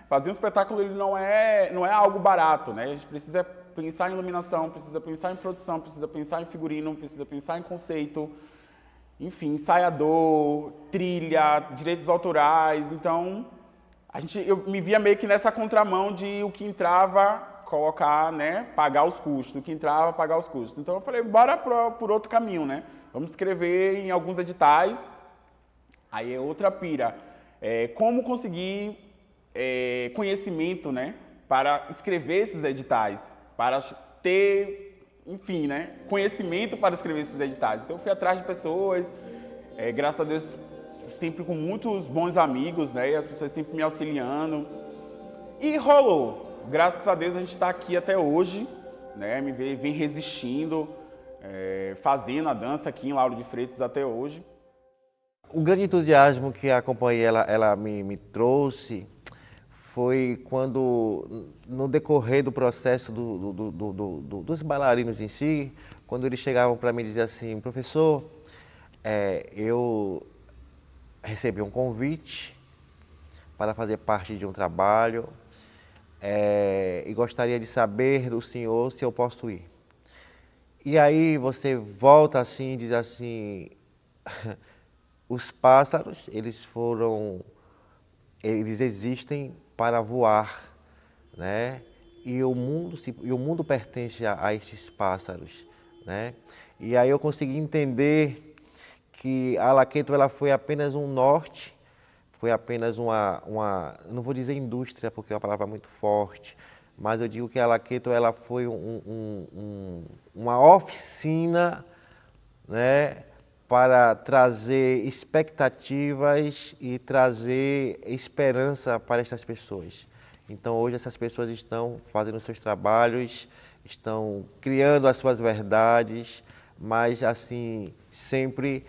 Speaker 7: Fazer um espetáculo ele não é algo barato, né? A gente precisa pensar em iluminação, precisa pensar em produção, precisa pensar em figurino, precisa pensar em conceito, enfim, ensaiador, trilha, direitos autorais. Então, eu me via meio que nessa contramão de o que entrava, colocar, né? Pagar os custos. O que entrava, pagar os custos. Então eu falei: bora por outro caminho, né? Vamos escrever em alguns editais. Aí é outra pira. Como conseguir conhecimento, né, para escrever esses editais, para ter, enfim, né, conhecimento para escrever esses editais. Então eu fui atrás de pessoas, graças a Deus, sempre com muitos bons amigos, né, e as pessoas sempre me auxiliando. E rolou. Graças a Deus a gente está aqui até hoje, né, vem resistindo, fazendo a dança aqui em Lauro de Freitas até hoje.
Speaker 1: O grande entusiasmo que a companhia ela me trouxe foi quando, no decorrer do processo dos bailarinos em si, quando eles chegavam para mim e diziam assim: professor, eu recebi um convite para fazer parte de um trabalho e gostaria de saber do senhor se eu posso ir. E aí você volta assim e diz assim, os pássaros, eles existem para voar, né? E o mundo pertence a estes pássaros, né? E aí eu consegui entender que a Alaqueto ela foi apenas um norte, foi apenas não vou dizer indústria porque é uma palavra muito forte, mas eu digo que a Alaqueto ela foi uma oficina, né, para trazer expectativas e trazer esperança para essas pessoas. Então hoje essas pessoas estão fazendo seus trabalhos, estão criando as suas verdades, mas assim, sempre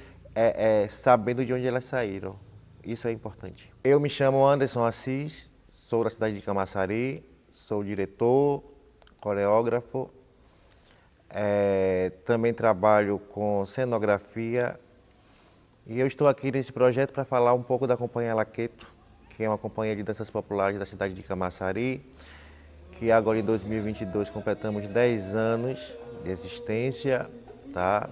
Speaker 1: sabendo de onde elas saíram. Isso é importante. Eu me chamo Anderson Assis, sou da cidade de Camaçari, sou diretor, coreógrafo, também trabalho com cenografia e eu estou aqui nesse projeto para falar um pouco da Companhia Alaqueto, que é uma companhia de danças populares da cidade de Camaçari, que agora em 2022 completamos 10 anos de existência, tá?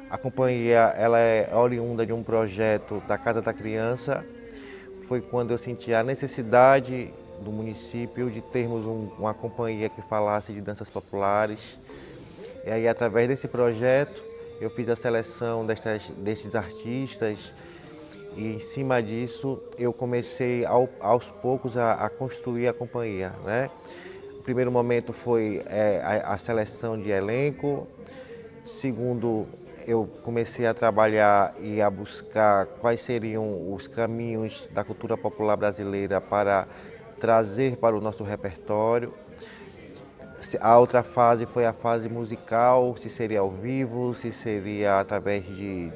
Speaker 1: A companhia ela é oriunda de um projeto da Casa da Criança. Foi quando eu senti a necessidade do município de termos uma companhia que falasse de danças populares. E aí, através desse projeto, eu fiz a seleção desses artistas e, em cima disso, eu comecei aos poucos a construir a companhia, né? O primeiro momento foi a seleção de elenco. Segundo, eu comecei a trabalhar e a buscar quais seriam os caminhos da cultura popular brasileira para trazer para o nosso repertório. A outra fase foi a fase musical, se seria ao vivo, se seria através de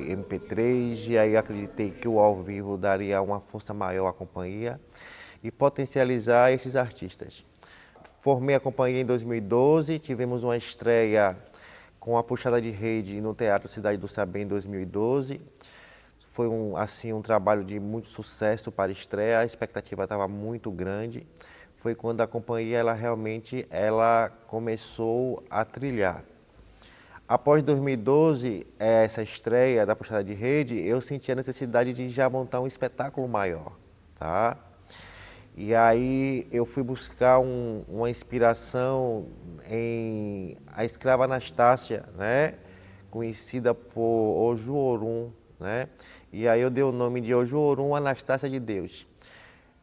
Speaker 1: MP3, e aí acreditei que o ao vivo daria uma força maior à companhia e potencializar esses artistas. Formei a companhia em 2012, tivemos uma estreia com a puxada de rede no Teatro Cidade do Saber em 2012. Foi um trabalho de muito sucesso para a estreia, a expectativa estava muito grande. Foi quando a companhia realmente começou a trilhar. Após 2012, essa estreia da puxada de rede, eu senti a necessidade de já montar um espetáculo maior, tá? E aí eu fui buscar uma inspiração em A Escrava Anastácia, né? Conhecida por Ojuorum, né? E aí eu dei o nome de Ojuorum, Anastácia de Deus.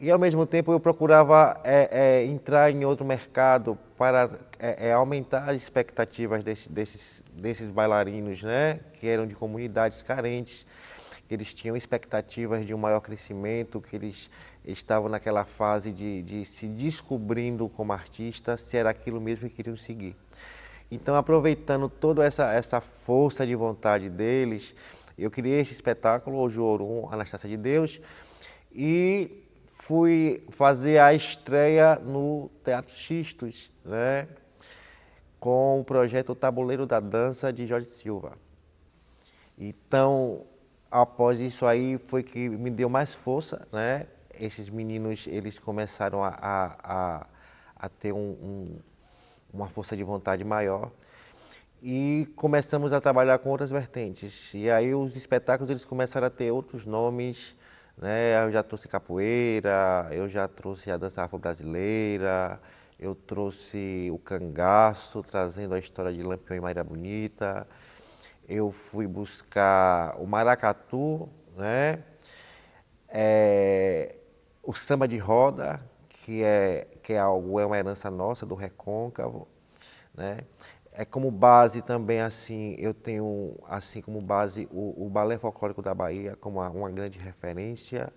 Speaker 1: E ao mesmo tempo eu procurava entrar em outro mercado para aumentar as expectativas desses bailarinos, né? Que eram de comunidades carentes, que eles tinham expectativas de um maior crescimento, que eles estavam naquela fase de se descobrindo como artistas, se era aquilo mesmo que queriam seguir. Então, aproveitando toda essa força de vontade deles, eu criei esse espetáculo, Ojuorum, Anastácia de Deus, e fui fazer a estreia no Teatro Xistos, né, com o projeto Tabuleiro da Dança de Jorge Silva. Então, após isso aí, foi que me deu mais força, né? Esses meninos, eles começaram a ter uma força de vontade maior e começamos a trabalhar com outras vertentes. E aí os espetáculos, eles começaram a ter outros nomes, né? Eu já trouxe capoeira, eu já trouxe a dança afro-brasileira, eu trouxe o cangaço, trazendo a história de Lampião e Maria Bonita. Eu fui buscar o maracatu, né? O samba de roda, que é uma herança nossa do recôncavo, né? Como base também, assim, eu tenho assim como base o Balé Folclórico da Bahia, como uma grande referência,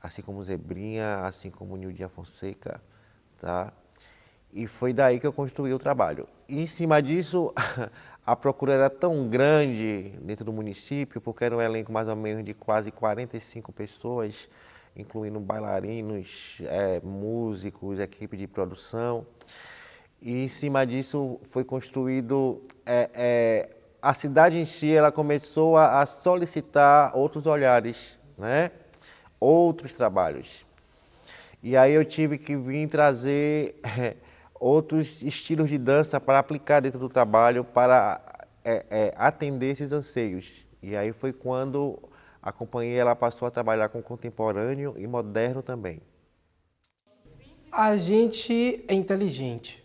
Speaker 1: assim como Zebrinha, assim como Nildinha Fonseca, tá? E foi daí que eu construí o trabalho. E em cima disso, a procura era tão grande dentro do município, porque era um elenco mais ou menos de quase 45 pessoas, incluindo bailarinos, músicos, equipe de produção. E em cima disso foi construído, a cidade em si, ela começou a solicitar outros olhares, né? outros trabalhos. E aí eu tive que vir trazer outros estilos de dança para aplicar dentro do trabalho, para atender esses anseios. E aí foi quando a companhia ela passou a trabalhar com contemporâneo e moderno também.
Speaker 6: A gente é inteligente.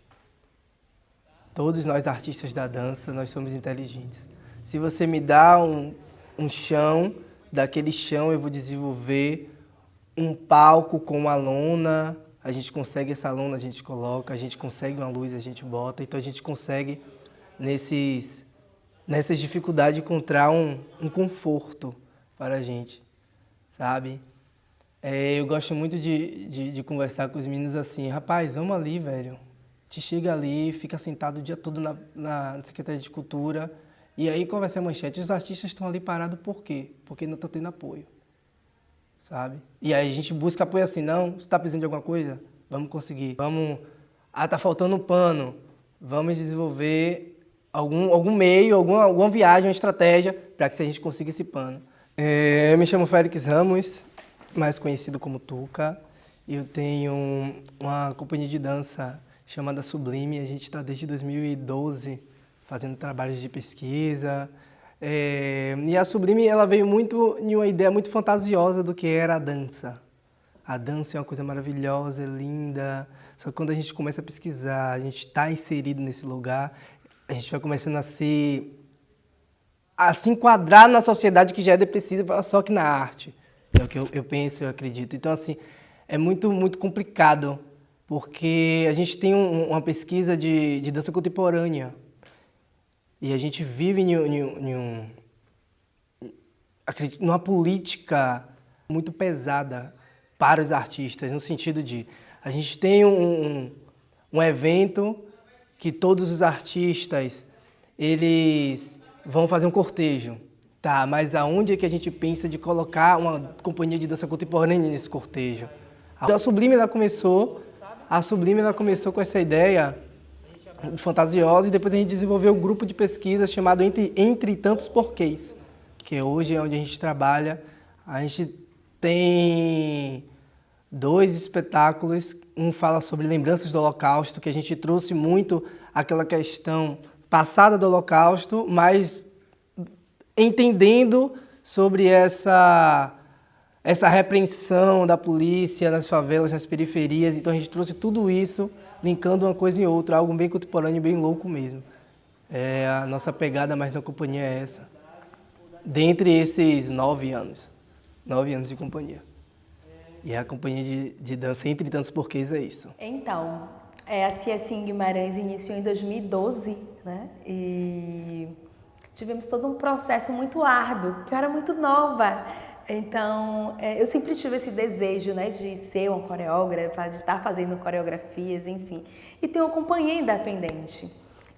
Speaker 6: Todos nós artistas da dança, nós somos inteligentes. Se você me dá um chão, daquele chão eu vou desenvolver um palco com uma lona, a gente consegue essa lona, a gente coloca, a gente consegue uma luz, a gente bota, então a gente consegue nessas dificuldades encontrar um conforto para a gente, sabe? Eu gosto muito de conversar com os meninos assim, rapaz, vamos ali, velho. Te chega ali, fica sentado o dia todo na Secretaria de Cultura, e aí conversa a manchete. Os artistas estão ali parados por quê? Porque não estão tendo apoio, sabe? E aí a gente busca apoio assim, não, você está precisando de alguma coisa? Vamos conseguir. Tá faltando um pano, vamos desenvolver algum meio, alguma viagem, uma estratégia para que a gente consiga esse pano. Eu me chamo Félix Ramos, mais conhecido como Tuca. Eu tenho uma companhia de dança chamada Sublime. A gente está desde 2012 fazendo trabalhos de pesquisa. E a Sublime ela veio muito em uma ideia muito fantasiosa do que era a dança. A dança é uma coisa maravilhosa, é linda. Só que quando a gente começa a pesquisar, a gente está inserido nesse lugar, a gente vai começando a se enquadrar na sociedade que já é depressiva, só que na arte. É o que eu penso, eu acredito. Então, assim, é muito, muito complicado, porque a gente tem uma pesquisa de dança contemporânea e a gente vive numa política muito pesada para os artistas, no sentido de a gente tem um evento que todos os artistas eles vão fazer um cortejo. Tá, mas aonde é que a gente pensa de colocar uma companhia de dança contemporânea nesse cortejo? A Sublime ela começou com essa ideia fantasiosa e depois a gente desenvolveu um grupo de pesquisa chamado Entre Tantos Porquês, que hoje é onde a gente trabalha. A gente tem 2 espetáculos, um fala sobre lembranças do Holocausto, que a gente trouxe muito aquela questão passada do Holocausto, mas entendendo sobre essa repreensão da polícia nas favelas, nas periferias. Então a gente trouxe tudo isso, linkando uma coisa em outra, algo bem contemporâneo, bem louco mesmo. A nossa pegada mais na companhia é essa. Dentre esses 9 anos de companhia. E a companhia de dança Entre Tantos Porquês é isso.
Speaker 12: Então, a CSIM Guimarães iniciou em 2012, né? E tivemos todo um processo muito árduo, que eu era muito nova. Então, eu sempre tive esse desejo, né, de ser uma coreógrafa, de estar fazendo coreografias, enfim. E ter uma companhia independente.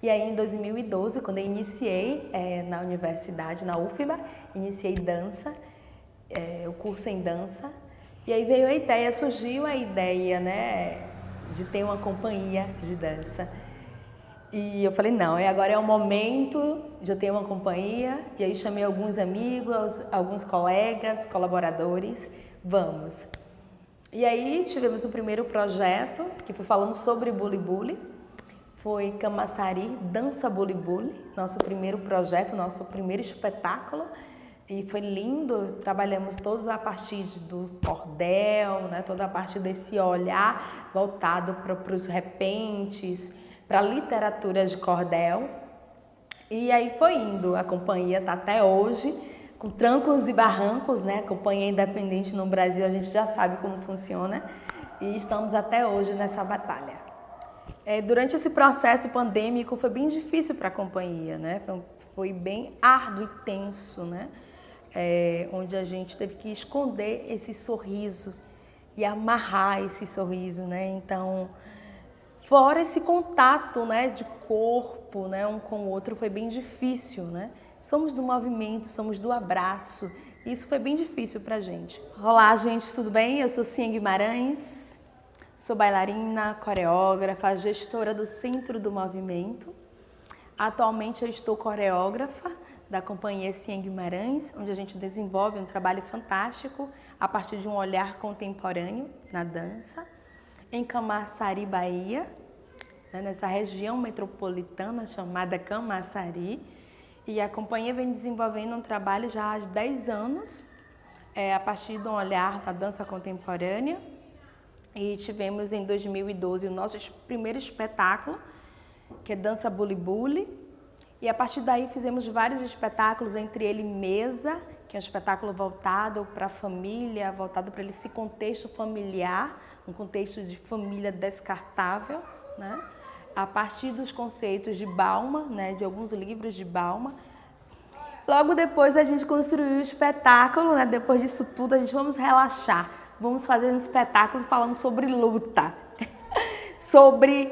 Speaker 12: E aí, em 2012, quando eu iniciei na universidade, na UFBA, iniciei dança, o curso em dança. E aí surgiu a ideia, né, de ter uma companhia de dança. E eu falei, não, agora é o momento de eu ter uma companhia. E aí chamei alguns amigos, alguns colegas, colaboradores, vamos. E aí tivemos o primeiro projeto, que foi falando sobre Buli Buli. Foi Camaçari Dança Buli Buli, nosso primeiro projeto, nosso primeiro espetáculo. E foi lindo, trabalhamos todos a partir do cordel, né, toda a parte desse olhar voltado para os repentes, para a literatura de cordel. E aí foi indo, a companhia está até hoje, com trancos e barrancos, né? A companhia independente no Brasil, a gente já sabe como funciona, e estamos até hoje nessa batalha. Durante esse processo pandêmico foi bem difícil para a companhia, né? Foi bem árduo e tenso, né? Onde a gente teve que esconder esse sorriso e amarrar esse sorriso, né? Então, fora esse contato, né, de corpo, né, um com o outro, foi bem difícil, né? Somos do movimento, somos do abraço, e isso foi bem difícil pra gente. Olá, gente, tudo bem? Eu sou Cia Guimarães, sou bailarina, coreógrafa, gestora do Centro do Movimento. Atualmente eu estou coreógrafa da Companhia Cian Guimarães, onde a gente desenvolve um trabalho fantástico a partir de um olhar contemporâneo na dança. Em Camaçari, Bahia, né, nessa região metropolitana chamada Camaçari. E a companhia vem desenvolvendo um trabalho já há 10 anos, a partir de um olhar da dança contemporânea. E tivemos em 2012 o nosso primeiro espetáculo, que é Dança Buli Buli. E a partir daí fizemos vários espetáculos, entre ele Mesa, que é um espetáculo voltado para a família, voltado para esse contexto familiar, um contexto de família descartável, né? A partir dos conceitos de Bauman, né? De alguns livros de Bauman. Logo depois a gente construiu o espetáculo, né? Depois disso tudo a gente vamos relaxar, vamos fazer um espetáculo falando sobre luta, sobre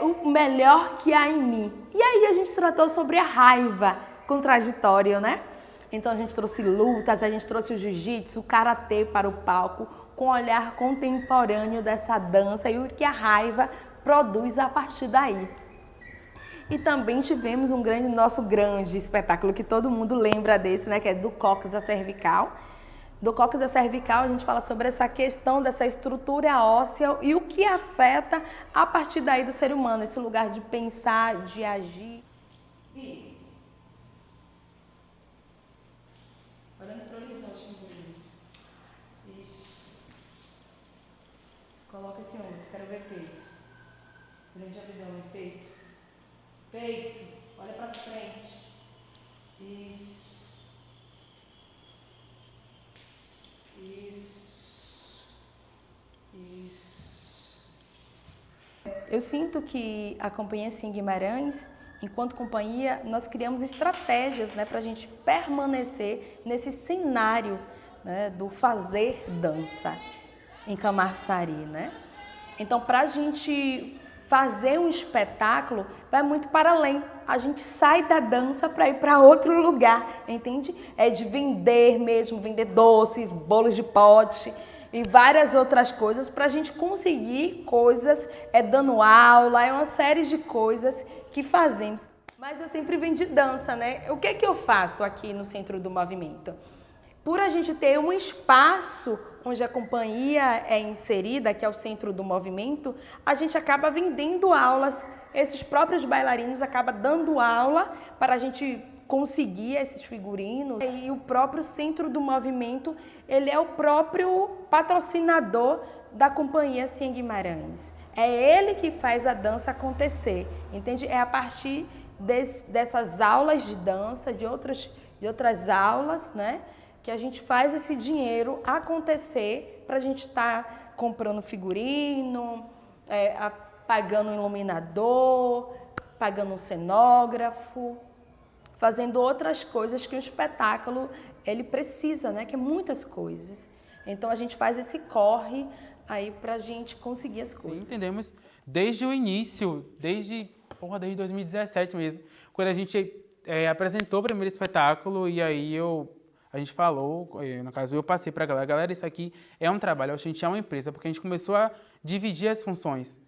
Speaker 12: o melhor que há em mim. E aí a gente tratou sobre a raiva, contraditório, né? Então a gente trouxe lutas, a gente trouxe o jiu-jitsu, o karatê para o palco, com o olhar contemporâneo dessa dança e o que a raiva produz a partir daí. E também tivemos nosso grande espetáculo, que todo mundo lembra desse, né? Que é do cóccix à cervical. Do cóccix à cervical a gente fala sobre essa questão dessa estrutura óssea e o que afeta a partir daí do ser humano, esse lugar de pensar, de agir. Olhando para o horizonte, isso. Coloca esse ombro, quero ver peito. Grande abdômen, peito. Peito, olha para frente. Isso. Eu sinto que a Companhia Cian Guimarães, enquanto companhia, nós criamos estratégias, né, para a gente permanecer nesse cenário, né, do fazer dança em Camaçari, né? Então, para a gente fazer um espetáculo, vai muito para além. A gente sai da dança para ir para outro lugar, entende? É de vender mesmo, vender doces, bolos de pote e várias outras coisas para a gente conseguir coisas, dando aula, uma série de coisas que fazemos. Mas eu sempre venho de dança, né? O que é que eu faço aqui no Centro do Movimento? Por a gente ter um espaço onde a companhia é inserida, que é o Centro do Movimento, a gente acaba vendendo aulas. Esses próprios bailarinos acabam dando aula para a gente conseguir esses figurinos. E o próprio Centro do Movimento, ele é o próprio patrocinador da Companhia Cian Guimarães. É ele que faz a dança acontecer, entende? É a partir dessas aulas de dança, de outras aulas, né, que a gente faz esse dinheiro acontecer para a gente estar comprando figurino, pagando um iluminador, pagando um cenógrafo, fazendo outras coisas que o espetáculo ele precisa, né? Que é muitas coisas. Então a gente faz esse corre aí para a gente conseguir as coisas.
Speaker 3: Sim, entendemos desde o início, desde 2017 mesmo, quando a gente apresentou o primeiro espetáculo e aí a gente falou, no caso eu passei para a galera, isso aqui é um trabalho, a gente é uma empresa, porque a gente começou a dividir as funções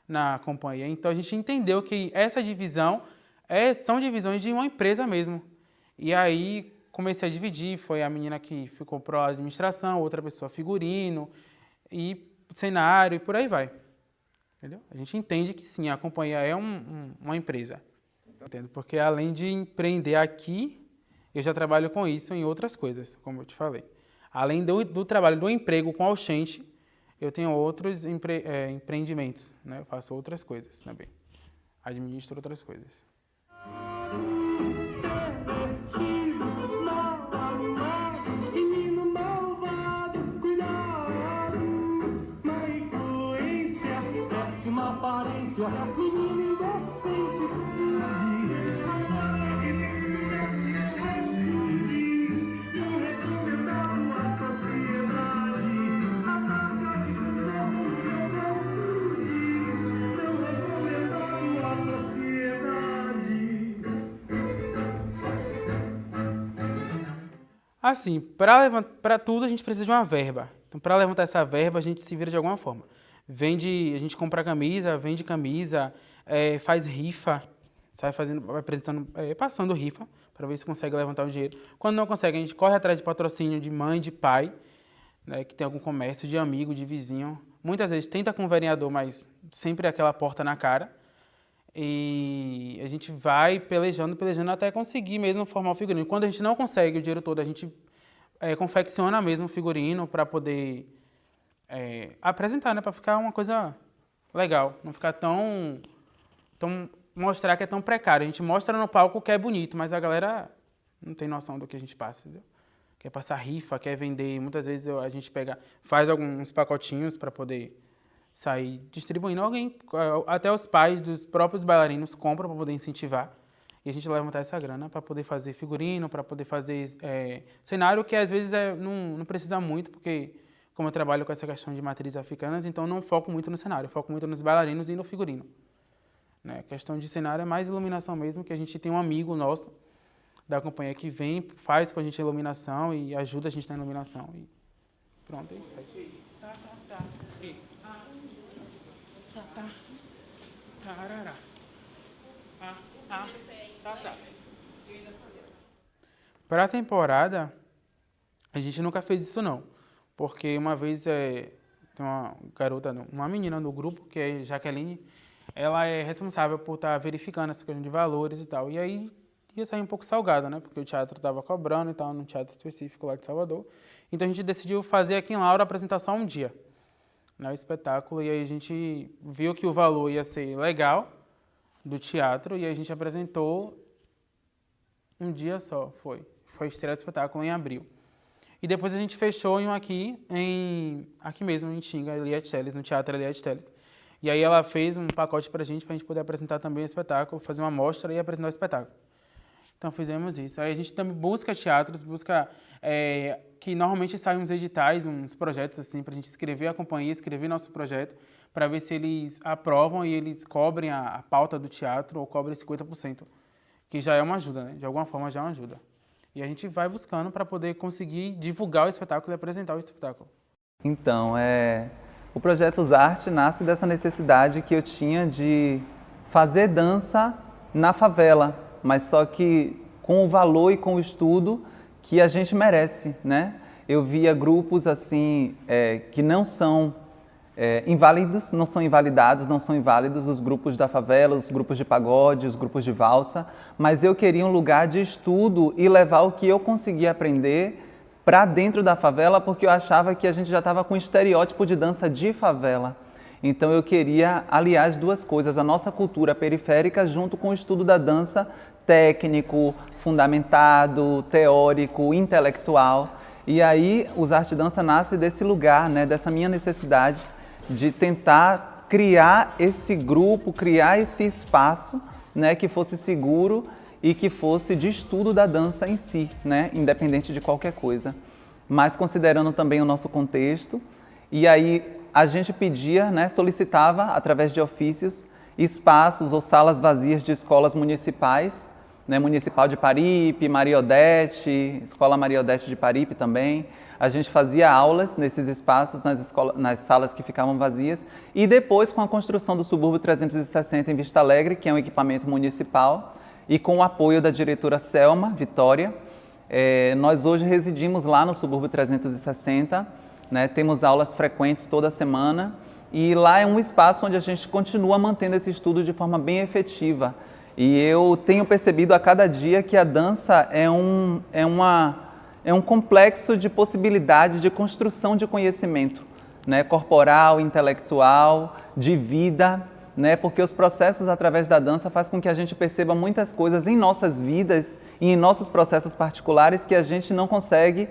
Speaker 3: na companhia. Então a gente entendeu que essa divisão são divisões de uma empresa mesmo. E aí comecei a dividir, foi a menina que ficou para a administração, outra pessoa figurino, e cenário, e por aí vai. Entendeu? A gente entende que sim, a companhia é uma empresa. Entendo? Porque além de empreender aqui, eu já trabalho com isso em outras coisas, como eu te falei. Além do trabalho do emprego com a Oxente, eu tenho outros empreendimentos, né? Eu faço outras coisas também. Administro outras coisas. Assim, para tudo a gente precisa de uma verba. Então, para levantar essa verba, a gente se vira de alguma forma. A gente compra camisa, vende camisa, faz rifa, sai fazendo, vai apresentando, passando rifa para ver se consegue levantar o dinheiro. Quando não consegue, a gente corre atrás de patrocínio de mãe, de pai, né, que tem algum comércio, de amigo, de vizinho. Muitas vezes tenta com o vereador, mas sempre aquela porta na cara. E a gente vai pelejando até conseguir mesmo formar o figurino. Quando a gente não consegue o dinheiro todo, a gente confecciona mesmo o figurino para poder apresentar, né, para ficar uma coisa legal, não ficar tão mostrar que é tão precário. A gente mostra no palco que é bonito, mas a galera não tem noção do que a gente passa, entendeu? Quer passar rifa, quer vender. Muitas vezes a gente faz alguns pacotinhos para poder sair distribuindo. Até os pais dos próprios bailarinos compram para poder incentivar. E a gente levantar essa grana para poder fazer figurino, para poder fazer cenário, que às vezes não precisa muito, porque como eu trabalho com essa questão de matrizes africanas, então não foco muito no cenário, foco muito nos bailarinos e no figurino. Né? A questão de cenário é mais iluminação mesmo, que a gente tem um amigo nosso da companhia que vem, faz com a gente a iluminação e ajuda a gente na iluminação. E pronto, aí faz. Para a temporada, a gente nunca fez isso não, porque uma vez tem uma garota, uma menina no grupo, que é Jaqueline, ela é responsável por estar verificando essa questão de valores e tal, e aí ia sair um pouco salgada, né, porque o teatro estava cobrando e tal, num teatro específico lá de Salvador, então a gente decidiu fazer aqui em Laura a apresentação um dia, né, o espetáculo, e aí a gente viu que o valor ia ser legal do teatro, e aí a gente apresentou um dia só, foi a estreia do espetáculo em abril. E depois a gente fechou em um aqui mesmo, em Xinga, Eliade Teles, no Teatro Eliade Teles. E aí ela fez um pacote pra gente poder apresentar também o espetáculo, fazer uma mostra e apresentar o espetáculo. Então fizemos isso. Aí a gente também busca teatros, que normalmente saem uns editais, uns projetos assim, pra gente escrever a companhia, escrever nosso projeto, para ver se eles aprovam e eles cobrem a pauta do teatro ou cobrem 50%, que já é uma ajuda, né? De alguma forma já é uma ajuda. E a gente vai buscando para poder conseguir divulgar o espetáculo e apresentar o espetáculo.
Speaker 4: Então, o Projeto Usarte nasce dessa necessidade que eu tinha de fazer dança na favela, mas só que com o valor e com o estudo que a gente merece, né? Eu via grupos assim que não são inválidos, não são invalidados, não são inválidos, os grupos da favela, os grupos de pagode, os grupos de valsa, mas eu queria um lugar de estudo e levar o que eu conseguia aprender para dentro da favela, porque eu achava que a gente já estava com um estereótipo de dança de favela. Então eu queria aliar as duas coisas, a nossa cultura periférica junto com o estudo da dança técnico, fundamentado, teórico, intelectual. E aí o Usarte Dança nasce desse lugar, né, dessa minha necessidade de tentar criar esse grupo, criar esse espaço, né, que fosse seguro e que fosse de estudo da dança em si, né, independente de qualquer coisa. Mas considerando também o nosso contexto, e aí a gente pedia, né, solicitava, através de ofícios, espaços ou salas vazias de escolas municipais, né, Municipal de Paripe, Maria Odete, Escola Maria Odete de Paripe também. A gente fazia aulas nesses espaços, nas salas que ficavam vazias, e depois com a construção do Subúrbio 360 em Vista Alegre, que é um equipamento municipal, e com o apoio da diretora Selma Vitória, nós hoje residimos lá no Subúrbio 360, né, temos aulas frequentes toda semana, e lá é um espaço onde a gente continua mantendo esse estudo de forma bem efetiva. E eu tenho percebido a cada dia que a dança é um complexo de possibilidades de construção de conhecimento, né, corporal, intelectual, de vida, né, porque os processos através da dança fazem com que a gente perceba muitas coisas em nossas vidas e em nossos processos particulares que a gente não consegue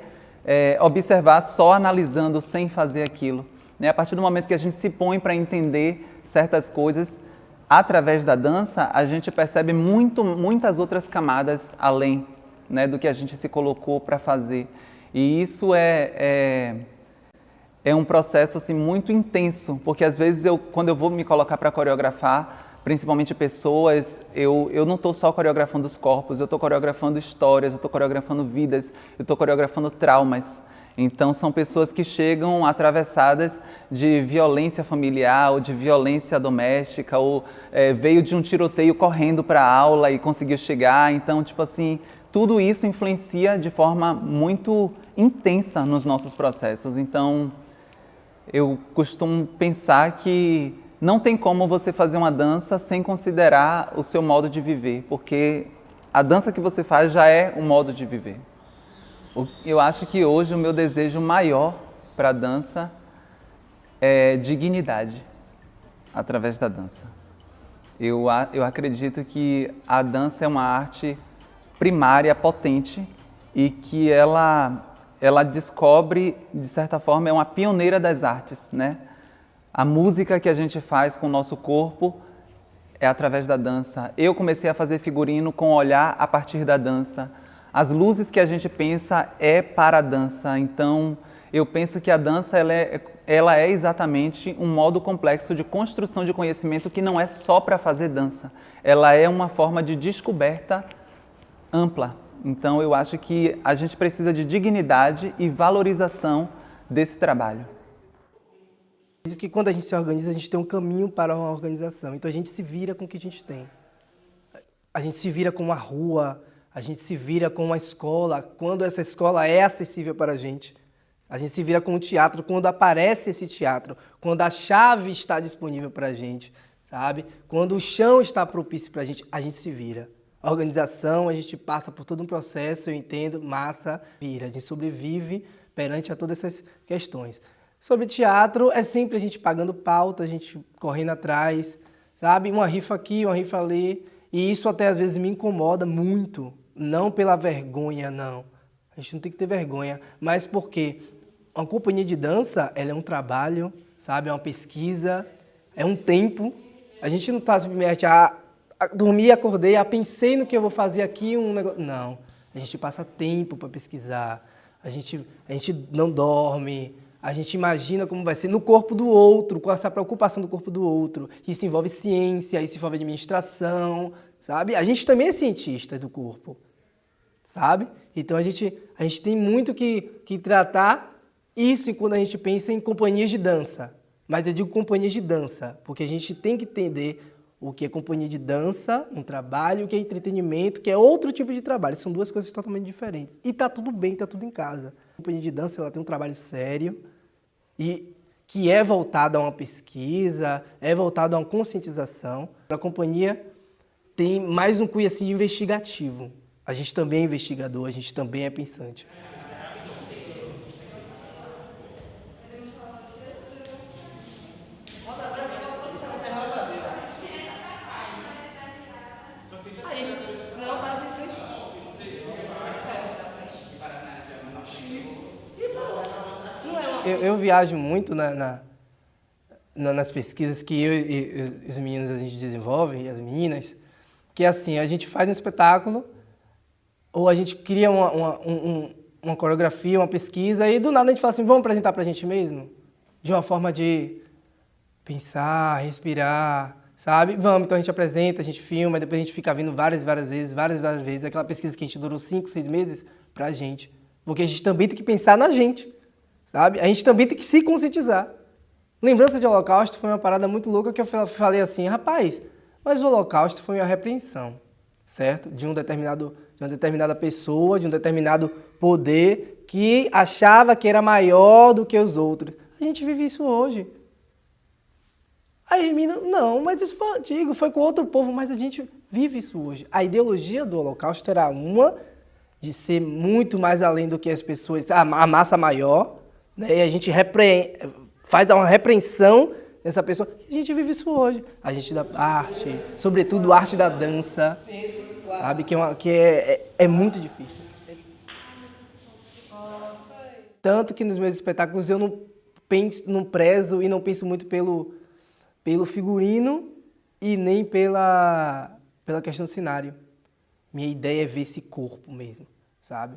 Speaker 4: observar só analisando, sem fazer aquilo. Né? A partir do momento que a gente se põe para entender certas coisas, através da dança, a gente percebe muitas outras camadas além, né, do que a gente se colocou para fazer. E isso é um processo assim, muito intenso, porque às vezes quando eu vou me colocar para coreografar, principalmente pessoas, eu não estou só coreografando os corpos, eu estou coreografando histórias, eu estou coreografando vidas, eu estou coreografando traumas. Então, são pessoas que chegam atravessadas de violência familiar ou de violência doméstica, ou veio de um tiroteio correndo para a aula e conseguiu chegar. Então, tipo assim, tudo isso influencia de forma muito intensa nos nossos processos. Então, eu costumo pensar que não tem como você fazer uma dança sem considerar o seu modo de viver, porque a dança que você faz já é um modo de viver. Eu acho que hoje o meu desejo maior para a dança é dignidade através da dança. Eu acredito que a dança é uma arte primária, potente, e que ela descobre, de certa forma, é uma pioneira das artes, né? A música que a gente faz com o nosso corpo é através da dança. Eu comecei a fazer figurino com olhar a partir da dança. As luzes que a gente pensa é para a dança. Então, eu penso que a dança ela é exatamente um modo complexo de construção de conhecimento que não é só para fazer dança. Ela é uma forma de descoberta ampla. Então, eu acho que a gente precisa de dignidade e valorização desse trabalho.
Speaker 6: Diz que quando a gente se organiza, a gente tem um caminho para uma organização. Então, a gente se vira com o que a gente tem. A gente se vira com uma rua, a gente se vira com uma escola, quando essa escola é acessível para a gente. A gente se vira com o teatro, quando aparece esse teatro, quando a chave está disponível para a gente, sabe? Quando o chão está propício para a gente se vira. A organização, a gente passa por todo um processo, eu entendo, massa, vira. A gente sobrevive perante a todas essas questões. Sobre teatro, é sempre a gente pagando pauta, a gente correndo atrás, sabe? Uma rifa aqui, uma rifa ali. E isso até às vezes me incomoda muito. Não pela vergonha, não. A gente não tem que ter vergonha. Mas porque uma companhia de dança, ela é um trabalho, sabe? É uma pesquisa, é um tempo. A gente não está simplesmente dormi, acordei, pensei no que eu vou fazer aqui, um negócio. Não. A gente passa tempo para pesquisar. A gente não dorme. A gente imagina como vai ser no corpo do outro, com essa preocupação do corpo do outro. Isso envolve ciência, isso envolve administração, sabe? A gente também é cientista do corpo, sabe? Então a gente tem muito que tratar isso quando a gente pensa em companhias de dança. Mas eu digo companhias de dança, porque a gente tem que entender o que é companhia de dança, um trabalho, o que é entretenimento, que é outro tipo de trabalho. São duas coisas totalmente diferentes. E tá tudo bem, tá tudo em casa. A companhia de dança, ela tem um trabalho sério, e que é voltado a uma pesquisa, é voltado a uma conscientização. A companhia tem mais um cunho assim, investigativo. A gente também é investigador, a gente também é pensante. Eu viajo muito nas pesquisas que eu e os meninos a gente desenvolve, e as meninas, que assim, a gente faz um espetáculo, ou a gente cria uma coreografia, uma pesquisa, e do nada a gente fala assim, vamos apresentar pra gente mesmo? De uma forma de pensar, respirar, sabe? Vamos, então a gente apresenta, a gente filma, depois a gente fica vindo várias vezes, aquela pesquisa que a gente durou 5, 6 meses pra gente. Porque a gente também tem que pensar na gente. Sabe? A gente também tem que se conscientizar. Lembrança de Holocausto foi uma parada muito louca que eu falei assim, rapaz, mas o Holocausto foi uma repreensão, certo? De uma determinada pessoa, de um determinado poder que achava que era maior do que os outros. A gente vive isso hoje. Aí, menina, não, mas isso foi antigo, foi com outro povo, mas a gente vive isso hoje. A ideologia do Holocausto era uma de ser muito mais além do que as pessoas, a massa maior, né? E a gente faz uma repreensão nessa pessoa. A gente vive isso hoje. A gente dá arte, sobretudo a arte da dança, sabe? Que é muito difícil. Tanto que nos meus espetáculos eu não prezo e não penso muito pelo figurino e nem pela questão do cenário. Minha ideia é ver esse corpo mesmo, sabe?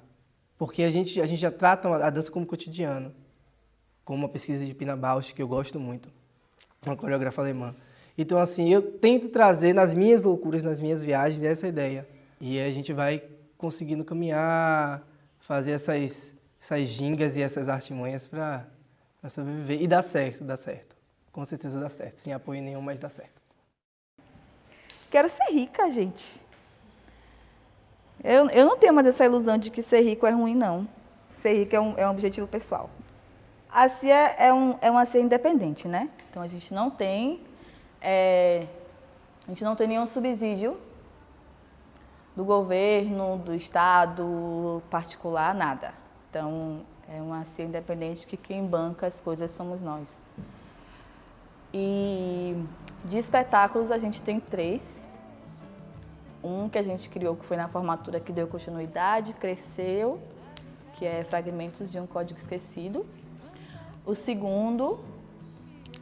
Speaker 6: Porque a gente já trata a dança como cotidiano. Como uma pesquisa de Pina Bausch, que eu gosto muito, uma coreógrafa alemã. Então, assim, eu tento trazer nas minhas loucuras, nas minhas viagens, essa ideia. E a gente vai conseguindo caminhar, fazer essas essas gingas e essas artimanhas para sobreviver. E dá certo, dá certo. Com certeza dá certo. Sem apoio nenhum, mas dá certo.
Speaker 2: Quero ser rica, gente. Eu não tenho mais essa ilusão de que ser rico é ruim, não. Ser rico é um objetivo pessoal. A CIA é uma CIA independente, né? Então, a gente não tem nenhum subsídio do governo, do Estado, particular, nada. Então, é uma CIA independente que quem banca as coisas somos nós. E de espetáculos a gente tem 3. Um que a gente criou, que foi na formatura, que deu continuidade, cresceu, que é Fragmentos de um Código Esquecido. O segundo,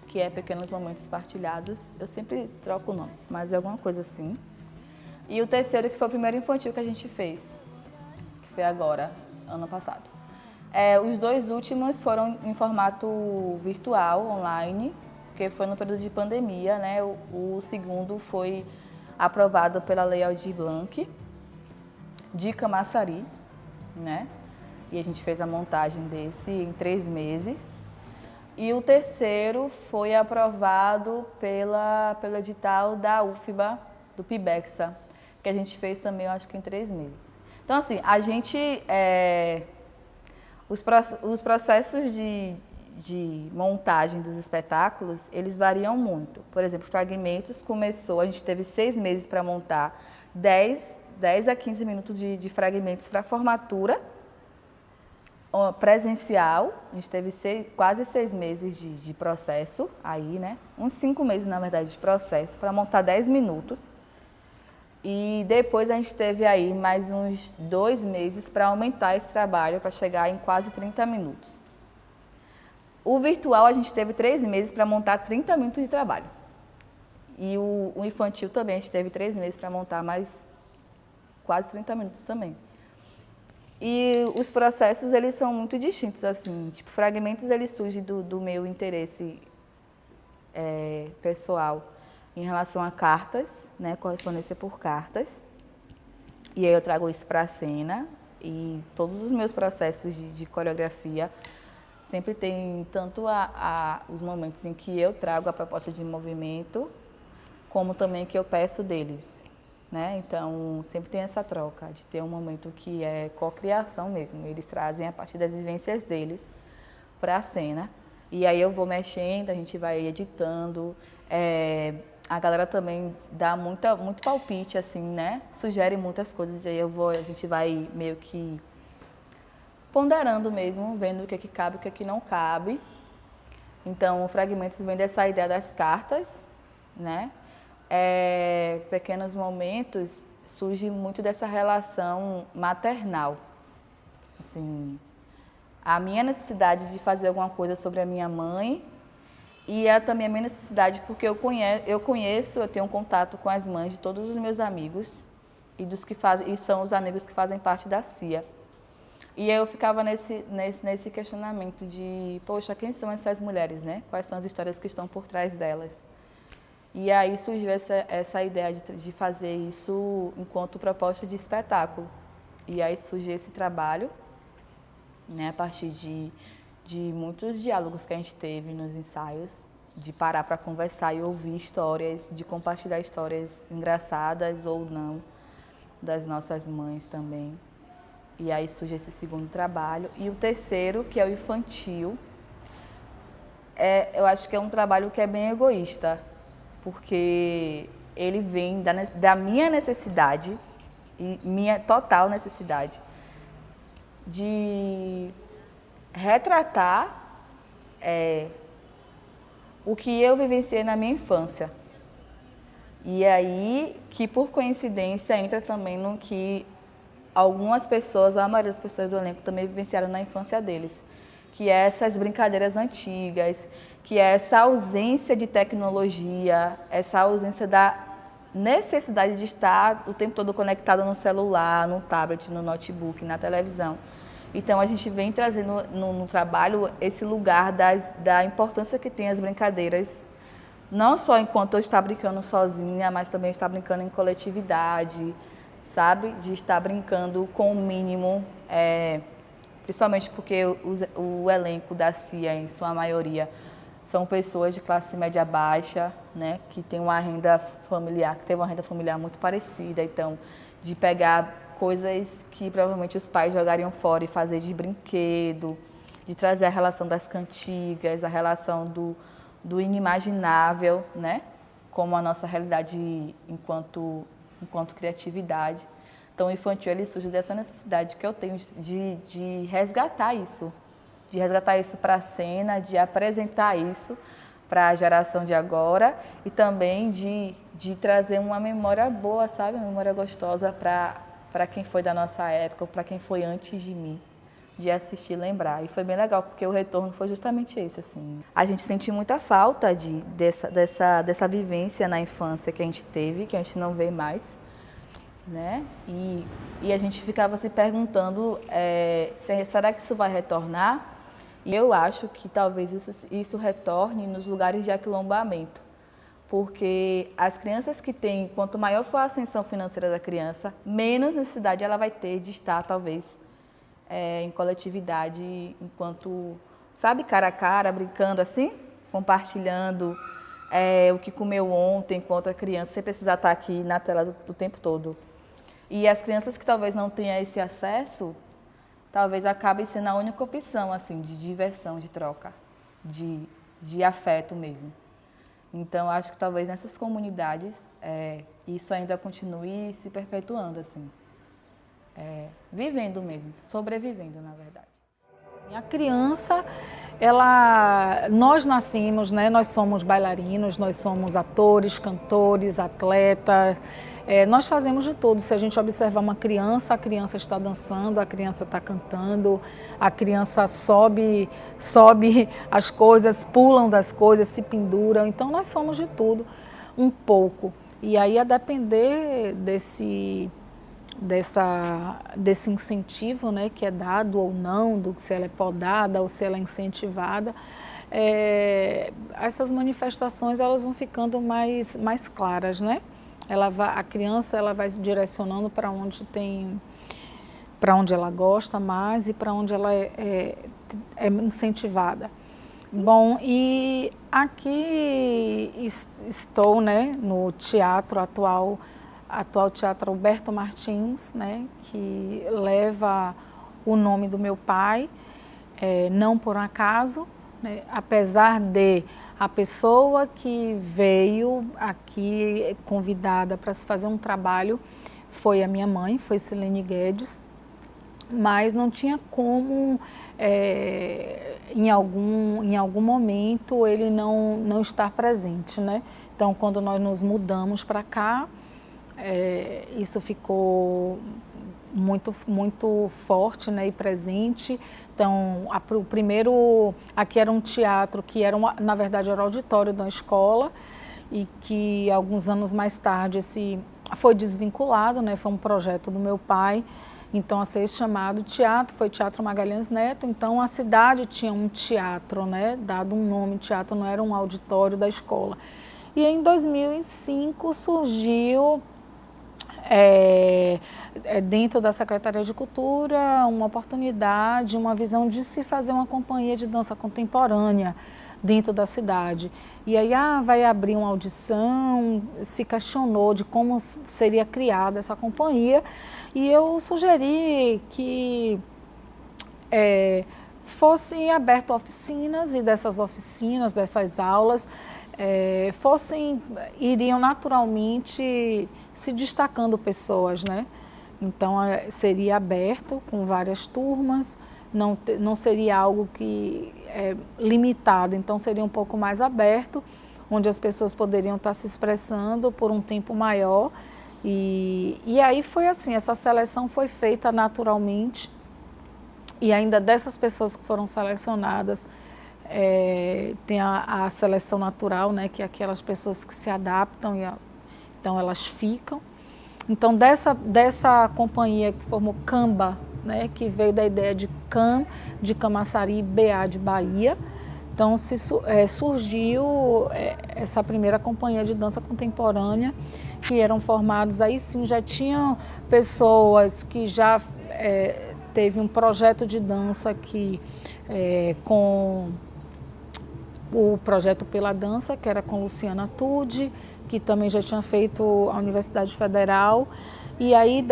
Speaker 2: que é Pequenos Momentos Partilhados, eu sempre troco o nome, mas é alguma coisa assim. E o terceiro, que foi o primeiro infantil que a gente fez, que foi agora, ano passado. Os 2 últimos foram em formato virtual, online, porque foi no período de pandemia, né? O segundo foi aprovado pela Lei Aldir Blanc, de Camaçari, né? E a gente fez a montagem desse em 3 meses. E o terceiro foi aprovado pelo edital da UFBA, do PIBEXA, que a gente fez também, eu acho que em 3 meses. Então, assim, a gente... Os processos de montagem dos espetáculos, eles variam muito. Por exemplo, Fragmentos começou, a gente teve 6 meses para montar 10 a 15 minutos de fragmentos para formatura presencial. A gente teve quase 6 meses de processo aí, né? Uns 5 meses, na verdade, de processo para montar 10 minutos. E depois a gente teve aí mais uns 2 meses para aumentar esse trabalho, para chegar em quase 30 minutos. O virtual a gente teve 3 meses para montar 30 minutos de trabalho. E o infantil também, a gente teve 3 meses para montar mais quase 30 minutos também. E os processos, eles são muito distintos, assim. Tipo, Fragmentos, ele surge do meu interesse pessoal em relação a cartas, né, correspondência por cartas. E aí eu trago isso para a cena. E todos os meus processos de coreografia sempre tem tanto os momentos em que eu trago a proposta de movimento, como também que eu peço deles, né? Então, sempre tem essa troca de ter um momento que é cocriação mesmo. Eles trazem a partir das vivências deles para a cena. E aí eu vou mexendo, a gente vai editando. A galera também dá muito palpite, assim, né? Sugere muitas coisas e aí a gente vai meio que ponderando mesmo, vendo o que cabe e o que não cabe. Então, o Fragmentos vem dessa ideia das cartas, né? Pequenos Momentos surge muito dessa relação maternal. Assim, a minha necessidade de fazer alguma coisa sobre a minha mãe e também a minha necessidade porque eu tenho um contato com as mães de todos os meus amigos e são os amigos que fazem parte da CIA. E eu ficava nesse questionamento de, poxa, quem são essas mulheres, né? Quais são as histórias que estão por trás delas? E aí surgiu essa ideia de fazer isso enquanto proposta de espetáculo. E aí surgiu esse trabalho, né, a partir de muitos diálogos que a gente teve nos ensaios, de parar para conversar e ouvir histórias, de compartilhar histórias engraçadas ou não, das nossas mães também. E aí surge esse segundo trabalho. E o terceiro, que é o infantil, eu acho que é um trabalho que é bem egoísta, porque ele vem da minha necessidade, e minha total necessidade, de retratar o que eu vivenciei na minha infância. E aí que, por coincidência, entra também no que algumas pessoas, a maioria das pessoas do elenco também vivenciaram na infância deles, que é essas brincadeiras antigas, que é essa ausência de tecnologia, essa ausência da necessidade de estar o tempo todo conectado no celular, no tablet, no notebook, na televisão. Então, a gente vem trazendo no trabalho esse lugar da importância que tem as brincadeiras, não só enquanto eu estou brincando sozinha, mas também estar brincando em coletividade, sabe? De estar brincando com o mínimo, principalmente porque o elenco da CIA, em sua maioria, são pessoas de classe média baixa, né, que tem uma renda familiar, que teve uma renda familiar muito parecida, então, de pegar coisas que provavelmente os pais jogariam fora e fazer de brinquedo, de trazer a relação das cantigas, a relação do inimaginável, né, como a nossa realidade enquanto criatividade. Então, o infantil ele surge dessa necessidade que eu tenho de resgatar isso para a cena, de apresentar isso para a geração de agora e também de trazer uma memória boa, sabe? Uma memória gostosa para quem foi da nossa época, para quem foi antes de mim, de assistir e lembrar. E foi bem legal, porque o retorno foi justamente esse, assim. A gente sentiu muita falta dessa vivência na infância que a gente teve, que a gente não vê mais, né? E a gente ficava se perguntando, será que isso vai retornar? E eu acho que talvez isso retorne nos lugares de aquilombamento, porque as crianças que têm, quanto maior for a ascensão financeira da criança, menos necessidade ela vai ter de estar, talvez, em coletividade, enquanto, sabe, cara a cara, brincando assim, compartilhando o que comeu ontem com outra criança, sem precisar estar aqui na tela do tempo todo. E as crianças que talvez não tenham esse acesso, talvez acabe sendo a única opção, assim, de diversão, de troca, de afeto mesmo. Então, acho que talvez nessas comunidades isso ainda continue se perpetuando, assim. Vivendo mesmo, sobrevivendo, na verdade.
Speaker 5: A criança, nós nascemos, né? Nós somos bailarinos, nós somos atores, cantores, atletas. Nós fazemos de tudo. Se a gente observar uma criança, a criança está dançando, a criança está cantando, a criança sobe as coisas, pulam das coisas, se penduram. Então, nós somos de tudo, um pouco. E aí, a depender desse incentivo, né, que é dado ou não, se ela é podada ou se ela é incentivada, essas manifestações elas vão ficando mais claras, né? A criança ela vai se direcionando para onde ela gosta mais e para onde ela é incentivada. Bom, e aqui estou, né, no teatro atual Teatro Alberto Martins, né, que leva o nome do meu pai, não por acaso, né, apesar de a pessoa que veio aqui convidada para se fazer um trabalho foi a minha mãe, foi Silene Guedes, mas não tinha como, em algum momento, ele não estar presente, né? Então, quando nós nos mudamos para cá, isso ficou muito forte, né, e presente. Então, o primeiro, aqui era um teatro que na verdade era auditório da escola e que alguns anos mais tarde foi desvinculado, né, foi um projeto do meu pai, então a ser chamado teatro, foi Teatro Magalhães Neto, então a cidade tinha um teatro, né, dado um nome, teatro não era um auditório da escola. E em 2005 surgiu dentro da Secretaria de Cultura, uma oportunidade, uma visão de se fazer uma companhia de dança contemporânea dentro da cidade. E aí, vai abrir uma audição, se questionou de como seria criada essa companhia, e eu sugeri que fossem abertas oficinas, e dessas oficinas, dessas aulas, iriam naturalmente se destacando pessoas, né? Então, seria aberto com várias turmas, não seria algo que limitado, então seria um pouco mais aberto, onde as pessoas poderiam estar se expressando por um tempo maior. E aí foi assim, essa seleção foi feita naturalmente, e ainda dessas pessoas que foram selecionadas, tem a seleção natural, né, que é aquelas pessoas que se adaptam, então elas ficam. Então dessa companhia que se formou Camba, né, que veio da ideia de CAM, de Camaçari, BA de Bahia, então surgiu essa primeira companhia de dança contemporânea, que eram formados, aí sim, já tinham pessoas que já teve um projeto de dança que, com o projeto Pela Dança, que era com Luciana Tude, que também já tinha feito a Universidade Federal. E aí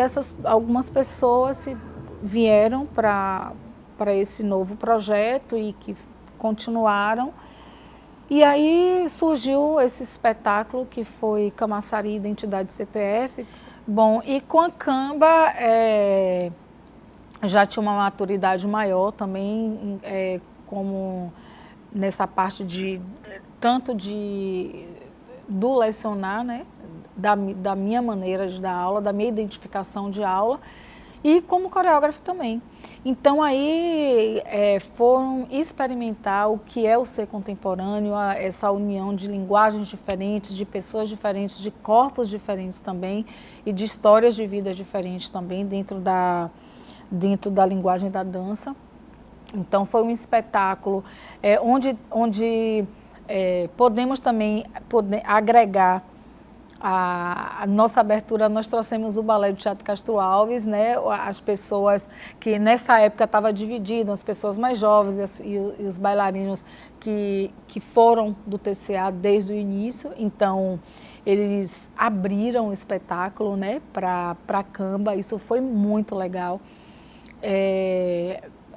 Speaker 5: algumas pessoas vieram para esse novo projeto e que continuaram. E aí surgiu esse espetáculo que foi Camaçari Identidade CPF. Bom, e com a Camba já tinha uma maturidade maior também, como nessa parte do lecionar, né? Da minha maneira de dar aula, da minha identificação de aula, e como coreógrafo também. Então aí foram experimentar o que é o ser contemporâneo, essa união de linguagens diferentes, de pessoas diferentes, de corpos diferentes também, e de histórias de vida diferentes também dentro da linguagem da dança. Então foi um espetáculo onde podemos também agregar a nossa abertura. Nós trouxemos o Balé do Teatro Castro Alves, né? As pessoas que nessa época estavam divididas, as pessoas mais jovens e os bailarinos que foram do TCA desde o início. Então, eles abriram o espetáculo, né, para a Camba. Isso foi muito legal.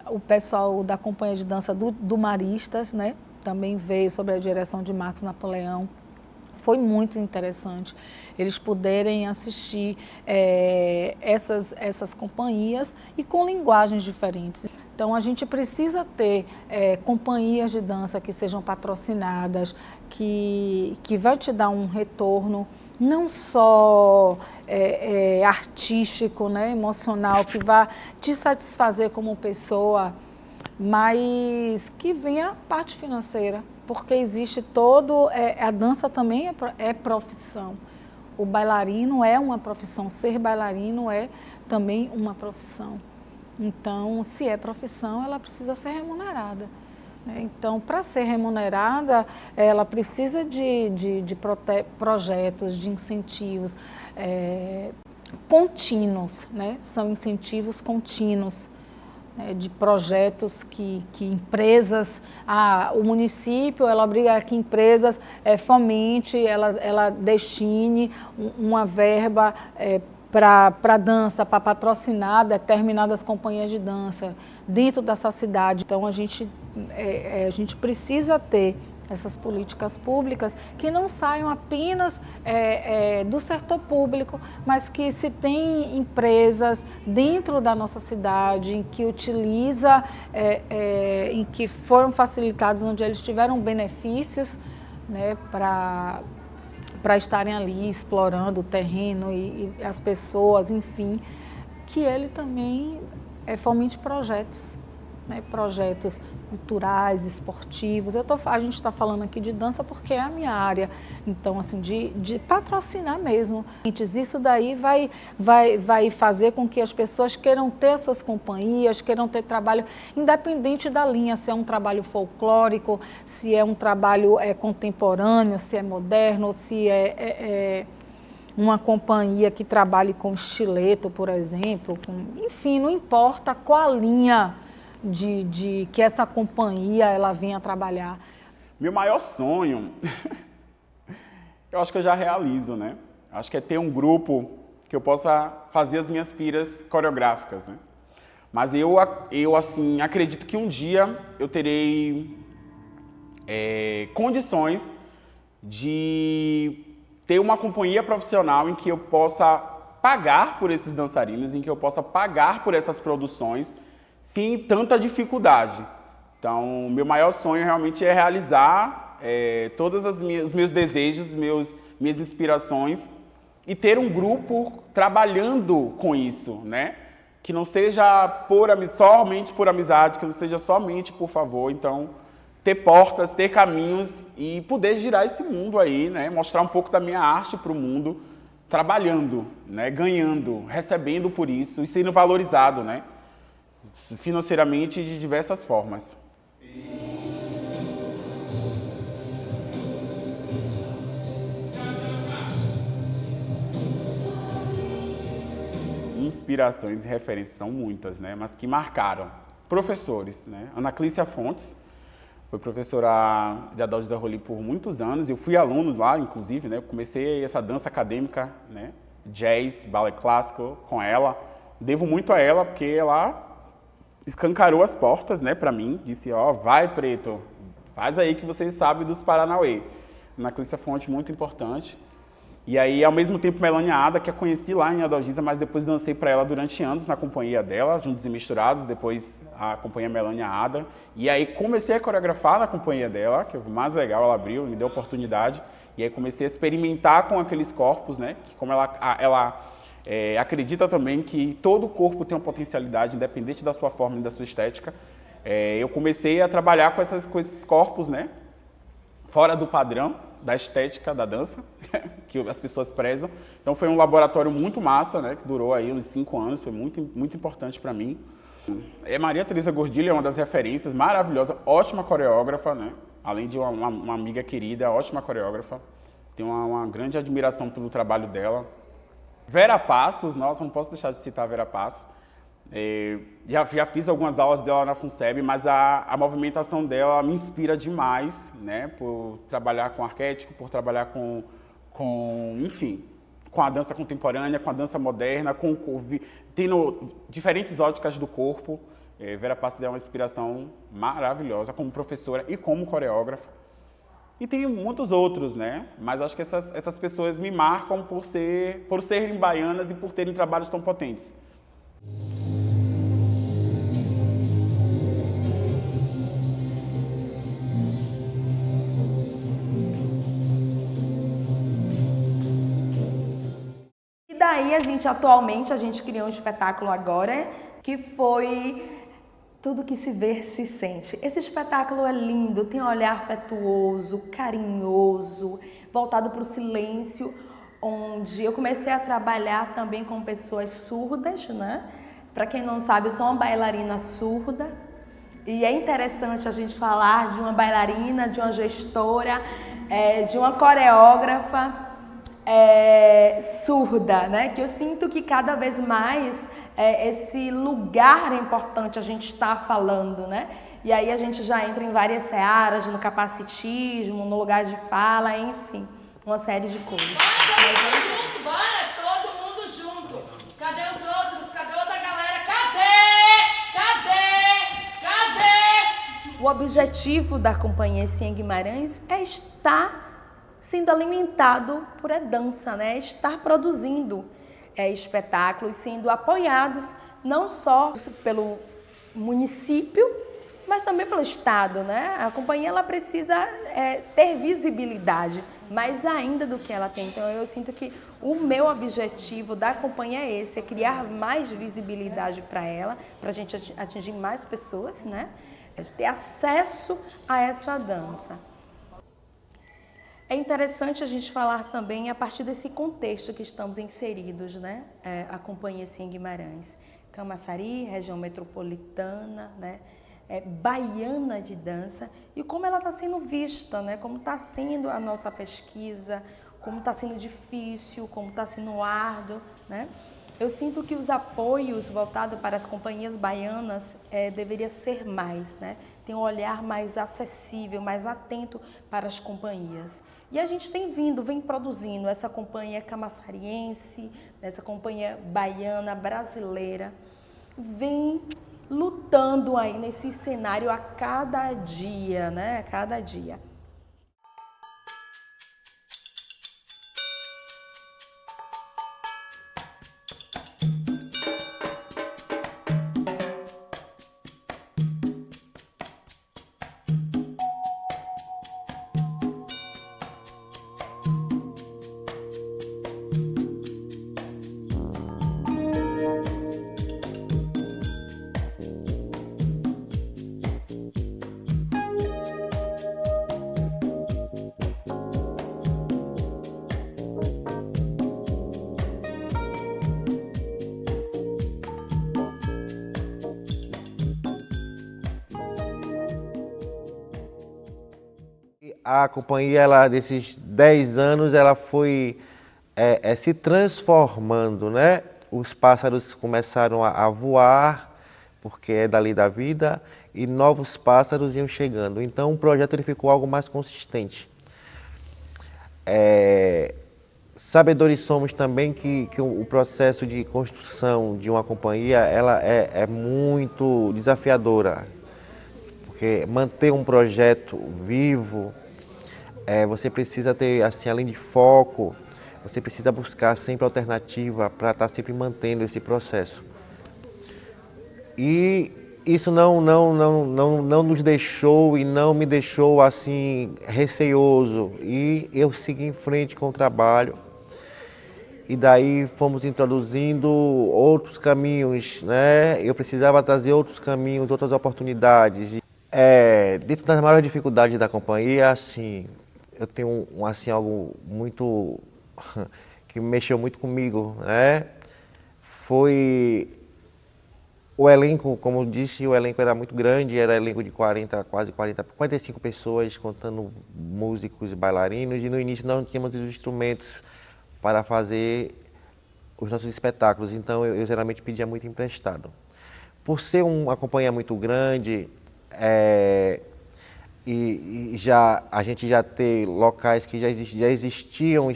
Speaker 5: O pessoal da Companhia de Dança do Maristas, né, também veio sob a direção de Marcos Napoleão. Foi muito interessante eles poderem assistir essas companhias e com linguagens diferentes. Então, a gente precisa ter companhias de dança que sejam patrocinadas, que vai te dar um retorno não só artístico, né, emocional, que vai te satisfazer como pessoa, mas que venha a parte financeira, porque existe a dança também é profissão. O bailarino é uma profissão, ser bailarino é também uma profissão. Então, se é profissão, ela precisa ser remunerada. Então, para ser remunerada, ela precisa de projetos, de incentivos contínuos, né? São incentivos contínuos, de projetos que empresas, o município, ela obriga que empresas fomente, ela destine uma verba para dança, para patrocinar determinadas companhias de dança dentro dessa cidade. Então, a gente precisa ter essas políticas públicas que não saiam apenas do setor público, mas que se tem empresas dentro da nossa cidade em que utiliza, em que foram facilitados, onde eles tiveram benefícios, né, para estarem ali explorando o terreno e as pessoas, enfim, que ele também fomente projetos. Né, projetos culturais, esportivos. A gente está falando aqui de dança porque é a minha área, então, assim, de patrocinar mesmo. Isso daí vai fazer com que as pessoas queiram ter as suas companhias, queiram ter trabalho, independente da linha, se é um trabalho folclórico, se é um trabalho contemporâneo, se é moderno, se é uma companhia que trabalhe com estileto, por exemplo. Enfim, não importa qual a linha de que essa companhia ela venha trabalhar.
Speaker 7: Meu maior sonho, eu acho que eu já realizo, né? Acho que é ter um grupo que eu possa fazer as minhas piras coreográficas, né? Mas eu assim, acredito que um dia eu terei condições de ter uma companhia profissional em que eu possa pagar por esses dançarinos, em que eu possa pagar por essas produções, sem tanta dificuldade. Então, meu maior sonho realmente é realizar todos os meus desejos, minhas inspirações e ter um grupo trabalhando com isso, né? Que não seja somente por amizade, que não seja somente por favor. Então, ter portas, ter caminhos e poder girar esse mundo aí, né? Mostrar um pouco da minha arte para o mundo, trabalhando, né? Ganhando, recebendo por isso e sendo valorizado, né? Financeiramente de diversas formas. inspirações e referências, são muitas, né? Mas que marcaram. Professores, né? Ana Clícia Fontes foi professora de Adalgisa Rolim por muitos anos. Eu fui aluno lá, inclusive, né? Eu comecei essa dança acadêmica, né? Jazz, balé clássico com ela. Devo muito a ela, porque ela escancarou as portas, né, para mim. Disse, ó, vai, preto, faz aí que você sabe dos Paranauê. Ana Clícia Fontes, muito importante. E aí, ao mesmo tempo, Melânia Ada, que eu conheci lá em Adalgisa, mas depois dancei para ela durante anos na companhia dela, Juntos e Misturados, depois a companhia Melânia Ada. E aí comecei a coreografar na companhia dela, que é o mais legal, ela abriu, me deu oportunidade. E aí comecei a experimentar com aqueles corpos, né? Que como ela acredita também que todo corpo tem uma potencialidade, independente da sua forma e da sua estética. Eu comecei a trabalhar com esses corpos, né? Fora do padrão da estética da dança, que as pessoas prezam. Então foi um laboratório muito massa, né? Que durou aí uns 5 anos, foi muito importante para mim. Maria Teresa Gordilho é uma das referências, maravilhosa, ótima coreógrafa, né? Além de uma amiga querida, ótima coreógrafa. Tenho uma grande admiração pelo trabalho dela. Vera Passos, nossa, não posso deixar de citar a Vera Passos. Já fiz algumas aulas dela na FUNSEB, mas a movimentação dela me inspira demais, né? Por trabalhar com arquétipo, por trabalhar enfim, com a dança contemporânea, com a dança moderna, tendo diferentes óticas do corpo. Vera Passos é uma inspiração maravilhosa como professora e como coreógrafa. E tem muitos outros, né? Mas acho que essas pessoas me marcam por serem baianas e por terem trabalhos tão potentes.
Speaker 12: E daí atualmente a gente criou um espetáculo agora que foi Tudo que se vê, se sente. Esse espetáculo é lindo, tem um olhar afetuoso, carinhoso, voltado para o silêncio, onde eu comecei a trabalhar também com pessoas surdas, né? Para quem não sabe, eu sou uma bailarina surda e é interessante a gente falar de uma bailarina, de uma gestora, de uma coreógrafa surda, né? Que eu sinto que cada vez mais esse lugar é importante a gente estar falando, né? E aí a gente já entra em várias searas, no capacitismo, no lugar de fala, enfim, uma série de coisas.
Speaker 9: Bora, todo mundo junto! Cadê os outros? Cadê outra galera? Cadê?
Speaker 12: O objetivo da companhia Cian Guimarães é estar sendo alimentado por a dança, né? Estar produzindo espetáculos, sendo apoiados não só pelo município, mas também pelo Estado, né? A companhia ela precisa ter visibilidade, mais ainda do que ela tem. Então eu sinto que o meu objetivo da companhia é esse, é criar mais visibilidade para ela, para a gente atingir mais pessoas, né? Ter acesso a essa dança. É interessante a gente falar também a partir desse contexto que estamos inseridos, né? A companhia Cian Guimarães, Camaçari, região metropolitana, né? Baiana de dança, e como ela está sendo vista, né? Como está sendo a nossa pesquisa, como está sendo difícil, como está sendo árduo, né? Eu sinto que os apoios voltados para as companhias baianas deveria ser mais, né? Tem um olhar mais acessível, mais atento para as companhias. E a gente vem produzindo essa companhia camaçariense, essa companhia baiana, brasileira, vem lutando aí nesse cenário a cada dia, né? A cada dia.
Speaker 1: A companhia, ela, desses 10 anos, ela foi se transformando, né? os pássaros começaram a voar, porque é dali da vida, e novos pássaros iam chegando. Então o projeto ele ficou algo mais consistente. Sabedores somos também que o processo de construção de uma companhia ela é muito desafiadora, porque manter um projeto vivo, você precisa ter, assim, além de foco, você precisa buscar sempre alternativa para estar sempre mantendo esse processo. E isso não nos deixou e não me deixou assim receoso, e eu segui em frente com o trabalho. E daí fomos introduzindo outros caminhos, né? Eu precisava trazer outros caminhos, outras oportunidades. Dentro das maiores dificuldades da companhia, assim, eu tenho assim, algo muito que mexeu muito comigo, né? Foi o elenco, como eu disse, o elenco era muito grande, era elenco de 45 pessoas, contando músicos e bailarinos, e no início nós não tínhamos os instrumentos para fazer os nossos espetáculos, então eu geralmente pedia muito emprestado. Por ser uma companhia muito grande, a gente já ter locais que já existiam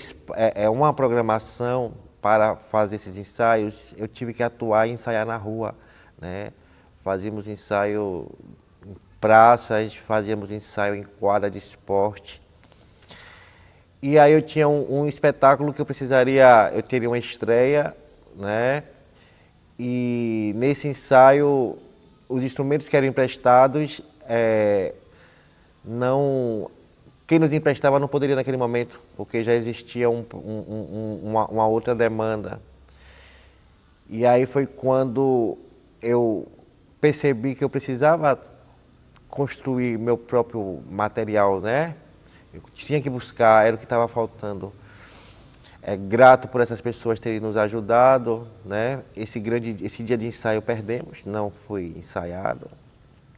Speaker 1: uma programação para fazer esses ensaios, eu tive que atuar e ensaiar na rua, né? Fazíamos ensaio em praças, fazíamos ensaio em quadra de esporte. E aí eu tinha um espetáculo que eu teria uma estreia, né? E nesse ensaio, os instrumentos que eram emprestados, quem nos emprestava não poderia naquele momento, porque já existia uma outra demanda. E aí foi quando eu percebi que eu precisava construir meu próprio material, né? Eu tinha que buscar, era o que estava faltando. Grato por essas pessoas terem nos ajudado, né? Esse dia de ensaio perdemos, não foi ensaiado.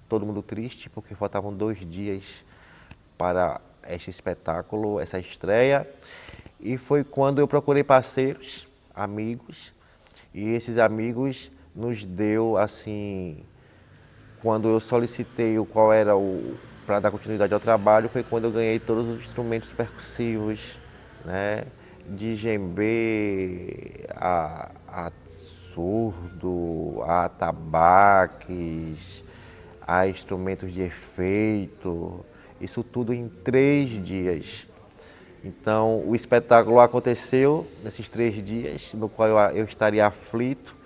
Speaker 1: Todo mundo triste, porque faltavam 2 dias para este espetáculo, essa estreia. E foi quando eu procurei parceiros, amigos, e esses amigos nos deu, assim, quando eu solicitei qual era para dar continuidade ao trabalho, foi quando eu ganhei todos os instrumentos percussivos, né? De djembe, a surdo, a atabaques, a instrumentos de efeito, isso tudo em 3 dias. Então, o espetáculo aconteceu nesses 3 dias, no qual eu estaria aflito,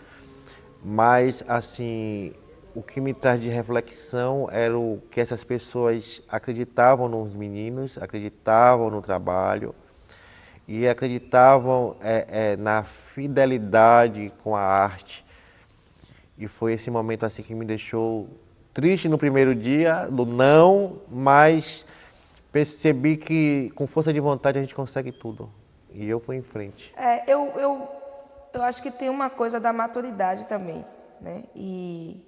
Speaker 1: mas, assim, o que me traz de reflexão era o que essas pessoas acreditavam nos meninos, acreditavam no trabalho e acreditavam na fidelidade com a arte. E foi esse momento assim que me deixou triste no primeiro dia do não, mas percebi que com força de vontade a gente consegue tudo. E eu fui em frente.
Speaker 8: Eu acho que tem uma coisa da maturidade também, né? E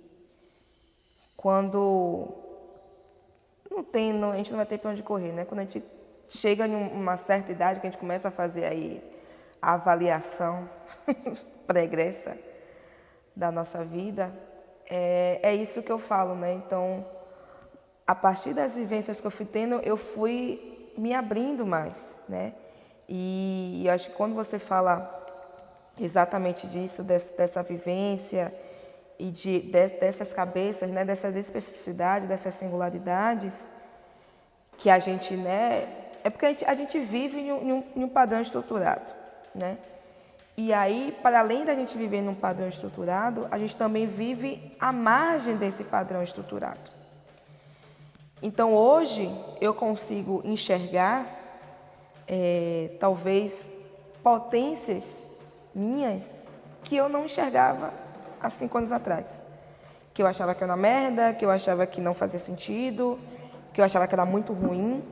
Speaker 8: quando a gente não vai ter para onde correr, né? Quando a gente chega em uma certa idade, que a gente começa a fazer aí a avaliação pregressa da nossa vida, é isso que eu falo, né? Então, a partir das vivências que eu fui tendo, eu fui me abrindo mais, né? E eu acho que quando você fala exatamente disso, dessa vivência e dessas cabeças, né, dessas especificidades, dessas singularidades, que a gente, né, é porque a gente vive em um padrão estruturado, né? E aí, para além da gente viver num padrão estruturado, a gente também vive à margem desse padrão estruturado. Então, hoje, eu consigo enxergar, talvez, potências minhas que eu não enxergava há 5 anos atrás. Que eu achava que era uma merda, que eu achava que não fazia sentido, que eu achava que era muito ruim,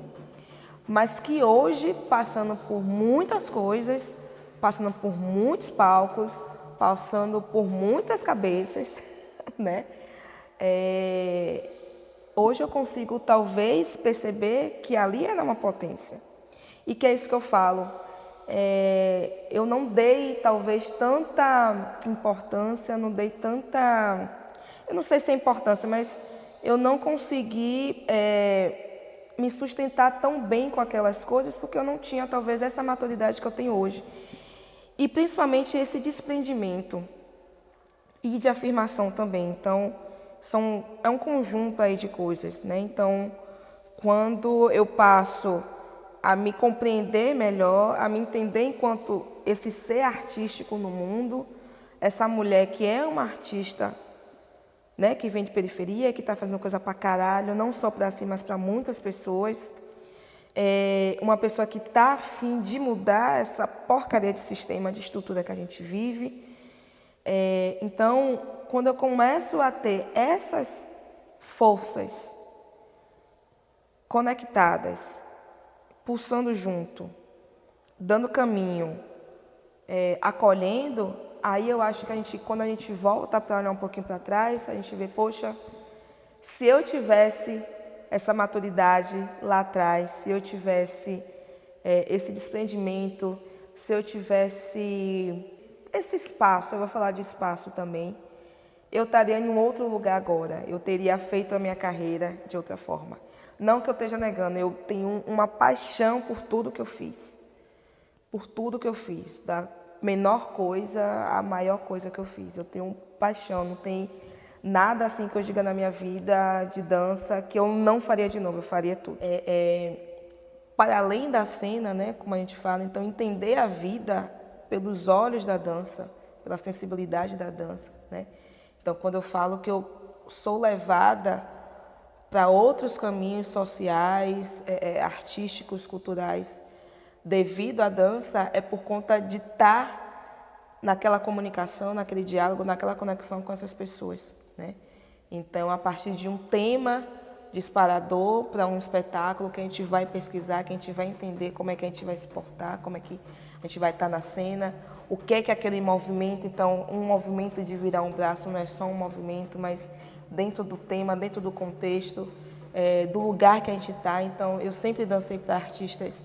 Speaker 8: mas que hoje, passando por muitas coisas, passando por muitos palcos, passando por muitas cabeças, né? Hoje eu consigo, talvez, perceber que ali era uma potência. E que é isso que eu falo. eu não dei talvez tanta importância, não dei tanta, eu não sei se é importância, mas eu não consegui me sustentar tão bem com aquelas coisas porque eu não tinha talvez essa maturidade que eu tenho hoje. E principalmente esse desprendimento e de afirmação também. Então, é um conjunto aí de coisas, né? Então, quando eu passo a me compreender melhor, a me entender enquanto esse ser artístico no mundo, essa mulher que é uma artista, né, que vem de periferia, que está fazendo coisa pra caralho, não só para si, mas para muitas pessoas, uma pessoa que está a fim de mudar essa porcaria de sistema, de estrutura que a gente vive. Então, quando eu começo a ter essas forças conectadas, pulsando junto, dando caminho, acolhendo, aí eu acho que quando a gente volta para olhar um pouquinho para trás, a gente vê, poxa, se eu tivesse essa maturidade lá atrás, se eu tivesse esse desprendimento, se eu tivesse esse espaço, eu vou falar de espaço também, eu estaria em um outro lugar agora, eu teria feito a minha carreira de outra forma. Não que eu esteja negando, eu tenho uma paixão por tudo que eu fiz. Por tudo que eu fiz, da menor coisa à maior coisa que eu fiz. Eu tenho paixão, não tem nada assim que eu diga na minha vida de dança que eu não faria de novo, eu faria tudo. Para além da cena, né, como a gente fala, então entender a vida pelos olhos da dança, pela sensibilidade da dança, né? Então, quando eu falo que eu sou levada para outros caminhos sociais, artísticos, culturais, devido à dança, é por conta de estar naquela comunicação, naquele diálogo, naquela conexão com essas pessoas, né? Então, a partir de um tema disparador para um espetáculo que a gente vai pesquisar, que a gente vai entender como é que a gente vai se portar, como é que a gente vai estar na cena, o que é aquele movimento. Então, um movimento de virar um braço não é só um movimento, mas dentro do tema, dentro do contexto, do lugar que a gente está. Então, eu sempre dancei para artistas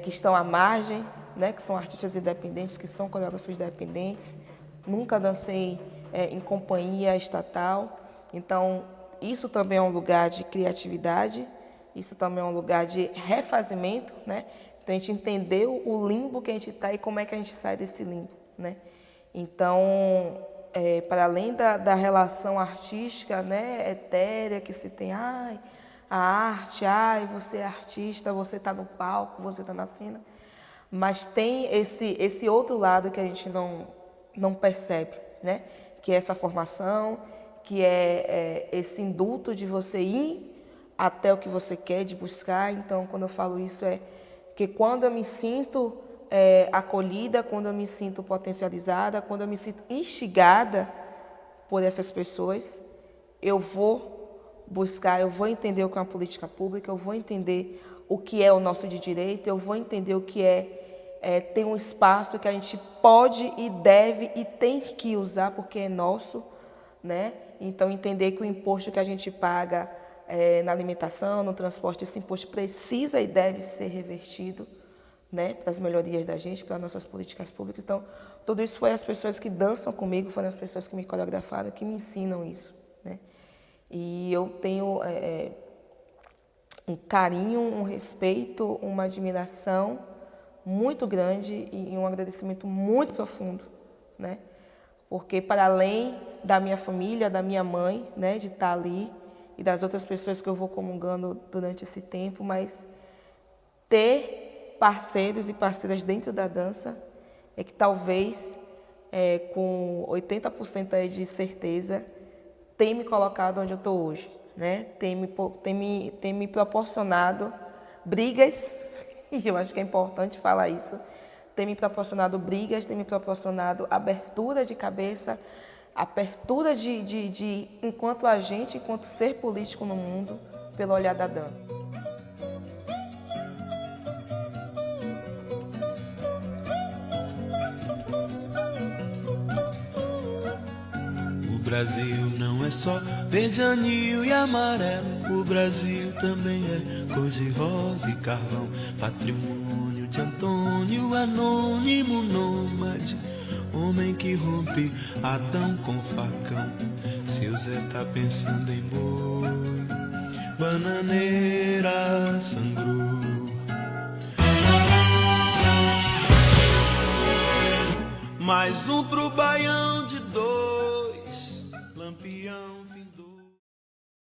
Speaker 8: que estão à margem, né, que são artistas independentes, que são coreógrafos independentes. Nunca dancei em companhia estatal. Então, isso também é um lugar de criatividade, isso também é um lugar de refazimento, né? Então, a gente entendeu o limbo que a gente está e como é que a gente sai desse limbo, né? Então, para além da relação artística, né, etérea que se tem, a arte, você é artista, você está no palco, você está na cena, mas tem esse outro lado que a gente não percebe, né? Que é essa formação, que é esse induto de você ir até o que você quer, de buscar. Então, quando eu falo isso, que quando eu me sinto acolhida, quando eu me sinto potencializada, quando eu me sinto instigada por essas pessoas, eu vou buscar, eu vou entender o que é uma política pública, eu vou entender o que é o nosso de direito, eu vou entender o que ter um espaço que a gente pode e deve e tem que usar porque é nosso, né? Então, entender que o imposto que a gente paga na alimentação, no transporte, esse imposto precisa e deve ser revertido, né, para as melhorias da gente, para as nossas políticas públicas. Então, tudo isso foi as pessoas que dançam comigo, foram as pessoas que me coreografaram, que me ensinam isso, né? E eu tenho um carinho, um respeito, uma admiração muito grande e um agradecimento muito profundo, né? Porque para além da minha família, da minha mãe, né, de estar ali e das outras pessoas que eu vou comungando durante esse tempo, mas ter parceiros e parceiras dentro da dança é que talvez, com 80% aí de certeza, tem me colocado onde eu estou hoje, né? Tem me proporcionado brigas, e eu acho que é importante falar isso, tem me proporcionado brigas, tem me proporcionado abertura de cabeça, abertura de enquanto agente, enquanto ser político no mundo, pelo olhar da dança.
Speaker 13: O Brasil não é só verde, anil e amarelo. O Brasil também é cor de rosa e carvão, patrimônio Marte Antônio, anônimo nômade, homem que rompe Adão com facão. Seu Zé tá pensando em boi, bananeira sangrou. Mais um pro baião de